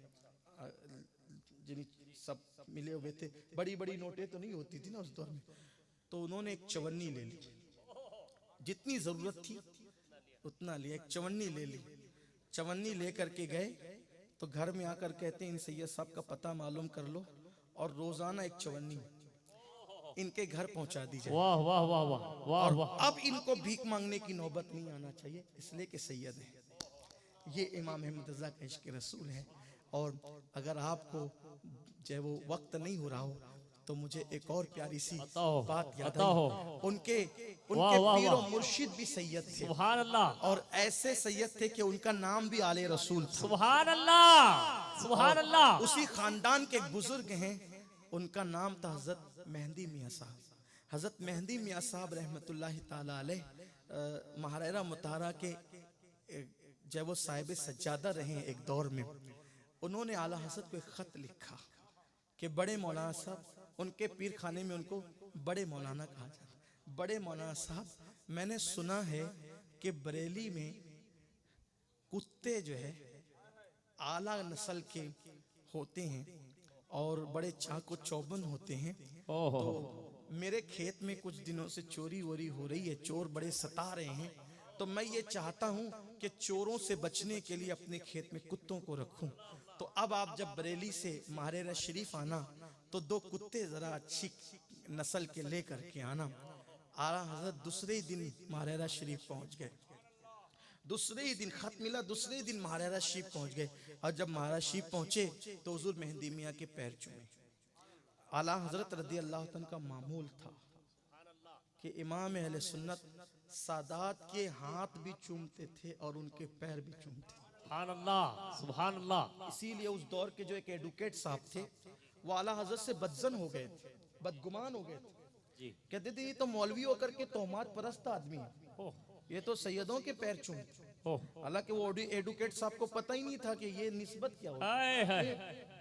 जिन सब मिले हुए थे। बड़ी बड़ी नोटें तो नहीं होती थी ना उस दौर में, तो उन्होंने एक चवन्नी ले ली, जितनी जरूरत थी उतना लिया, एक चवन्नी ले ली। चवन्नी ले करके गए तो घर में आकर कहते हैं इन सैयद साहब का पता मालूम कर लो, और रोजाना एक चवन्नी इनके घर पहुंचा दी जाए। वाह वाह वाह वाह वाह और वाह। अब इनको भीख मांगने की नौबत नहीं आना चाहिए, इसलिए कि सैयद है। ये इमाम अहमद रज़ा का इश्क रसूल है। और अगर आपको जो वो वक्त नहीं हो रहा हो, तो मुझे एक और प्यारी सी बताओ, बात याद बताओ। आई। उनके वाह, वाह, पीर और वाह। मुर्शिद भी सैयद थे, सुभान अल्लाह, और ऐसे सैयद थे कि उनका नाम भी आले रसूल था। सुभान अल्लाह, सुभान अल्लाह। उसी खानदान के एक बुजुर्ग हैं, उनका नाम था हजरत मेहंदी मियाँ साहब। हजरत मेहंदी मियाँ साहब रहमतुल्लाह ताला अलैह महारारा मुताहरा के जब वो साहिब सज्जादा रहे एक दौर में, उन्होंने आला हजरत को एक खत लिखा कि बड़े मौलाना साहब, उनके पीर खाने में उनको बड़े मौलाना कहा जाता। बड़े मौलाना साहब, मैंने सुना है कि बरेली में कुत्ते जो है आला नस्ल के होते हैं और बड़े चाको चौबंद होते हैं। तो मेरे खेत में कुछ दिनों से चोरी वोरी हो रही है, चोर बड़े सता रहे हैं, तो मैं ये चाहता हूँ कि चोरों से बचने के लिए अपने खेत में कुत्तों को रखूं। तो अब आप जब बरेली से महारारा शरीफ आना, तो 2 कुत्ते जरा अच्छी नस्ल के लेकर के आना। आला हजरत दूसरे ही दिन महारारा शरीफ पहुंच गए। दूसरे ही दिन खत मिला, दूसरे ही दिन महारारा शरीफ पहुंच गए। और जब महाराज शरीफ पहुंचे तो हुजूर मेहंदी मियाँ के पैर चूमे। आला हजरत रदी अल्लाह तआला का मामूल था कि इमाम अहले सुन्नत सादात के हाथ भी चूमते थे और उनके पैर भी चूमते थे। सुभान अल्लाह, सुभान अल्लाह। इसीलिए उस दौर के जो एक एडवोकेट साहब थे, वो आला हजरत से बदजन हो गए थे, बदगुमान हो गए थे जी। कहते थे ये तो मौलवी होकर के तोहमात परस्त आदमी है, ये तो सैयदों के पैर चूमते। हालांकि वो एडवोकेट साहब को पता ही नहीं था कि ये निस्बत क्या होती है।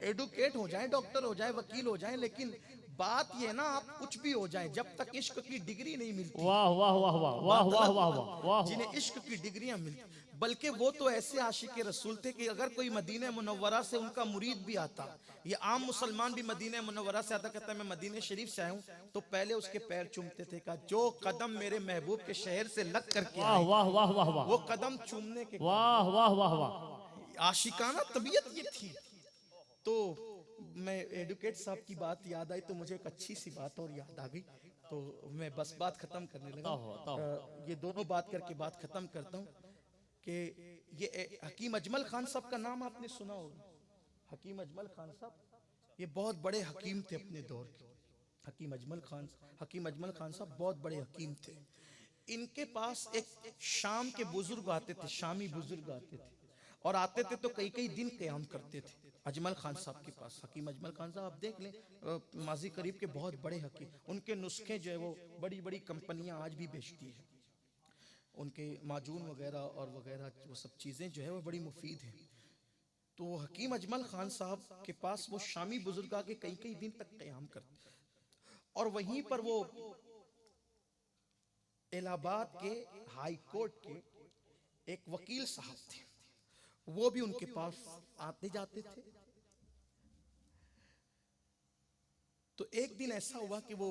एडवोकेट हो जाए, डॉक्टर हो जाए, वकील हो जाए, लेकिन बात ये ना आप कुछ भी हो जाए, जब तक इश्क की डिग्री नहीं मिलती। वाह वाह वाह वाह वाह वाह वाह वाह वाह। जिन्हें इश्क की डिग्रियां मिलती, बल्कि वो तो ऐसे आशिक रसूल थे कि अगर कोई मदीने मुनव्वरा से उनका मुरीद भी आता, ये आम मुसलमान भी मदीने मुनव्वरा से आता, कहता है मैं मदीने शरीफ से आया हूँ, तो पहले उसके पैर चूमते थे। कहा जो कदम मेरे महबूब के शहर से लग करके वाह आए, वाह वाह वाह वाह। वो कदम चूमने के वाह वाह वाह वाह। आशिकाना तबीयत ये थी। तो मैं एडवोकेट साहब की बात याद आई तो मुझे एक अच्छी सी बात और याद आ गई। तो मैं बस बात खत्म करने लगा। ये दोनों बात करके बात खत्म करता हूँ कि ये हकीम अजमल खान साहब का नाम आपने सुना होगा। हकीम अजमल खान साहब ये बहुत बड़े हकीम थे अपने दौर के। हकीम अजमल खान साहब बहुत बड़े हकीम थे। इनके पास एक शाम के बुजुर्ग आते थे, शामी बुजुर्ग आते थे, और आते थे तो कई कई दिन क़याम करते थे अजमल खान साहब के पास। हकीम अजमल खान साहब आप देख लें माजी करीब के बहुत बड़े हकीम, उनके नुस्खे जो है वो बड़ी बड़ी कंपनियां आज भी बेचती है। उनके माजून वगैरह और वगैरह वो सब चीज़ें जो है वो बड़ी मुफीद हैं। तो हकीम अजमल खान साहब के पास वो शामी बुजुर्ग आके कई कई दिन तक क़याम करते, और वहीं पर वो इलाहाबाद के हाई कोर्ट के एक वकील साहब थे, वो भी उनके पास आते जाते थे। तो एक दिन ऐसा हुआ कि वो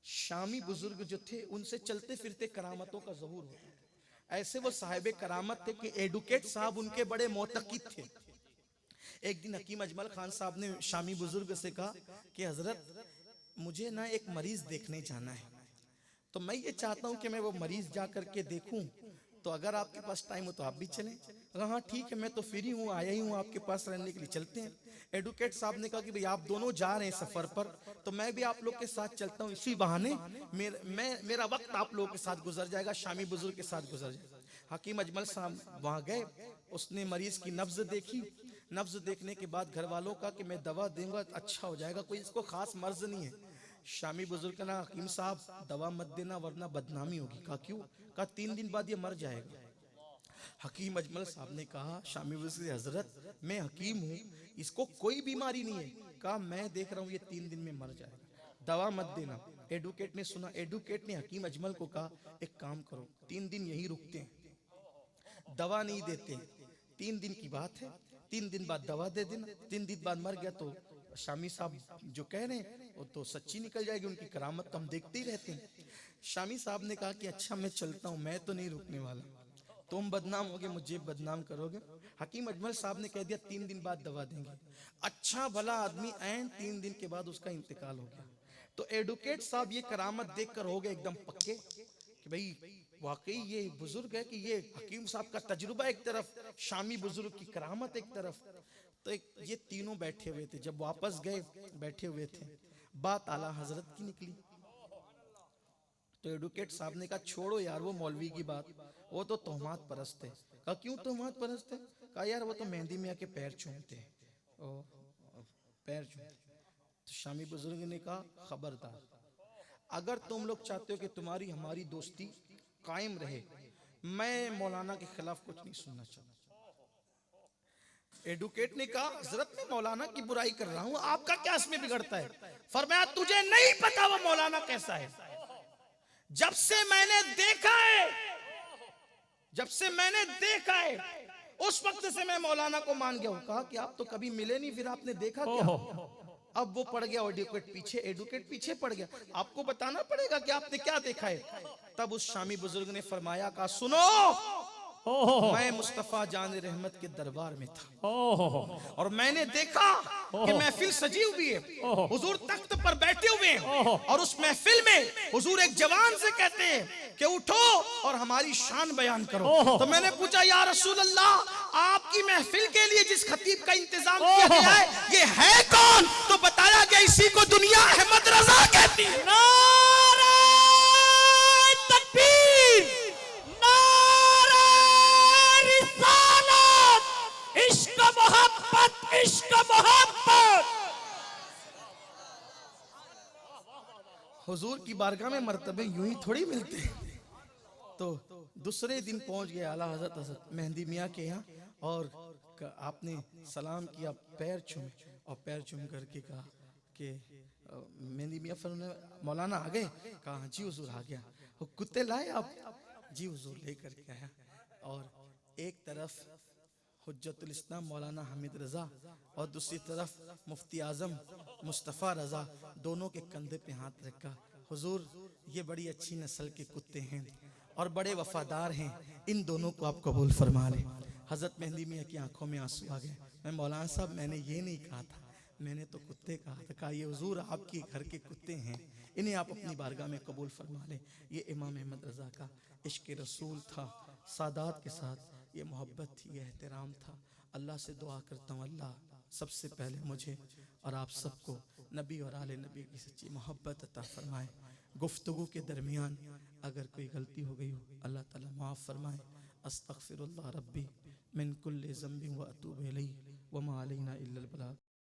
शामी बुजुर्ग जो थे उनसे चलते फिरते करामतों का ज़हूर होता। ऐसे वो साहिब करामत थे कि एडवोकेट साहब उनके बड़े मोतक़िद थे। एक दिन हकीम अजमल खान साहब ने शामी बुजुर्ग से कहा कि हजरत मुझे ना एक मरीज देखने जाना है, तो मैं ये चाहता हूँ कि मैं वो मरीज जा करके देखूं, तो अगर आपके पास टाइम हो तो आप भी चलें। हाँ ठीक है, मैं तो फ्री हूँ, आया ही हूँ आपके पास रहने के लिए, चलते हैं। एडवोकेट साहब ने कहा कि भाई आप दोनों जा रहे हैं सफर पर, तो मैं भी आप लोग के साथ चलता हूँ, इसी बहाने मेरा वक्त आप लोगों के साथ गुजर जाएगा, शामी बुजुर्ग के साथ गुजर जाएगा। हकीम अजमल साहब वहाँ गए, उसने मरीज की नब्ज देखी। नब्ज देखने के बाद घर वालों का कि मैं दवा दूंगा अच्छा हो जाएगा, कोई इसको खास मर्ज नहीं है। शामी बुजुर्ग का ना हकीम साहब दवा मत देना वरना बदनामी होगी। कहा क्यों? कहा 3 दिन बाद ये मर जाएगा। हकीम अजमल साहब ने कहा शामी बुजुर्ग से, हजरत मैं हकीम हूँ, इसको कोई बीमारी नहीं है। कहा मैं देख रहा हूँ ये 3 दिन में मर जाएगा, दवा मत देना। एडवोकेट ने सुना, एडवोकेट ने हकीम अजमल को कहा एक काम करो, 3 दिन यहीं रुकते हैं, दवा नहीं देते, 3 दिन की बात है, 3 दिन बाद दवा दे देना। 3 दिन बाद मर गया तो शामी साहब जो कह रहे हैं वो तो सच्ची निकल जाएगी, उनकी करामत तो हम देखते ही रहते हैं। शामी साहब ने कहा कि अच्छा मैं चलता हूँ, मैं तो नहीं रुकने वाला, तुम बदनाम होगे, मुझे बदनाम करोगे। हकीम अजमल साहब ने कह दिया 3 दिन बाद दवा देंगे। अच्छा भला आदमी ऐन 3 दिन के बाद उसका इंतकाल हो गया। तो एडवोकेट साहब ये करामत देखकर हो गए एकदम पक्के कि भाई वाकई ये बुजुर्ग है कि ये हकीम साहब का तजुर्बा एक तरफ, शामी बुजुर्ग की करामत एक तरफ। तो ये तीनों बैठे हुए थे, जब वापस गए बैठे हुए थे, बात आला हजरत की निकली। तो एडवोकेट साहब ने कहा छोड़ो यार वो मौलवी की बात, वो तो तोहमात परस्त है। कहा क्यों तोहमात परस्त है? कहा यार वो तो मेहंदी मियाँ के पैर चूमते हैं, पैर चूमते। तो शामी बुजुर्ग ने कहा खबरदार, अगर तुम लोग चाहते हो कि तुम्हारी हमारी दोस्ती कायम रहे, मैं मौलाना के खिलाफ कुछ नहीं सुनना चाहता। एडवोकेट ने कहा हजरत मैं मौलाना की बुराई कर रहा हूं, आपका क्या इसमें बिगड़ता है? फरमाया तुझे नहीं पता वो मौलाना कैसा है, जब से मैंने देखा है, जब से मैंने देखा है उस वक्त से मैं मौलाना को मान गया हूं। कहा कि आप तो कभी मिले नहीं, फिर आपने देखा क्या? अब वो पड़ गया एडवोकेट पीछे पड़ गया, आपको बताना पड़ेगा कि आपने क्या देखा है। तब उस शामी बुजुर्ग ने फरमाया, कहा सुनो, मैं मुस्तफा जान रहमत के दरबार में था और मैंने देखा कि महफिल सजी हुई है, हुजूर तख्त पर बैठे हुए हैं, और उस महफिल में हुजूर एक जवान से कहते हैं कि उठो और हमारी शान बयान करो। तो मैंने पूछा या रसूल अल्लाह, आपकी महफिल के लिए जिस खतीब का इंतजाम किया गया है ये है कौन? तो बताया गया इसी को दुनिया अहमद रजा कहती है। इश्क मोहब्बत हुजूर की बारगाह में मर्तबे यूं ही थोड़ी मिलते हैं। तो दूसरे दिन पहुंच गए आला हजरत मेहंदी मियाँ के यहाँ, और आपने सलाम किया, पैर चूमे, और पैर चूम करके कहा कि मेहंदी मियाँ फरमाया मौलाना आ गए? कहा जी हुजूर आ गया। वो कुत्ते लाए आप? जी हुजूर लेकर के आया। और एक तरफ हुज्जतुल इस्लाम मौलाना हामिद रजा और दूसरी तरफ मुफ्ती आजम मुस्तफ़ा रजा, दोनों के कंधे पे हाथ रखा। हुजूर ये बड़ी अच्छी नस्ल के कुत्ते हैं और बड़े वफादार हैं, इन दोनों को आप कबूल फरमा लें। हज़रत मेहंदी मियाँ की आंखों में आंसू आ गए। मैं मौलाना साहब मैंने ये नहीं कहा था, मैंने तो कुत्ते कहा था। कहा ये हुजूर आपके घर के कुत्ते हैं, इन्हें आप अपनी बारगाह में कबूल फरमा लें। ये इमाम अहमद रज़ा का इश्क रसूल था, सादात के साथ ये मोहब्बत थी, ये एहतराम था। अल्लाह से दुआ करता हूँ, अल्लाह सबसे पहले मुझे और आप सबको नबी और आले नबी की सच्ची मोहब्बत अता फरमाए। गुफ्तगू के दरमियान अगर कोई गलती हो गई हो, अल्लाह ताला माफ़ फरमाए। अस्तगफिरुल्लाह रब्बी मिन कुल्लि ज़ंबिन व अतूबु इलैहि व मा अलैना इल्लल बलाग।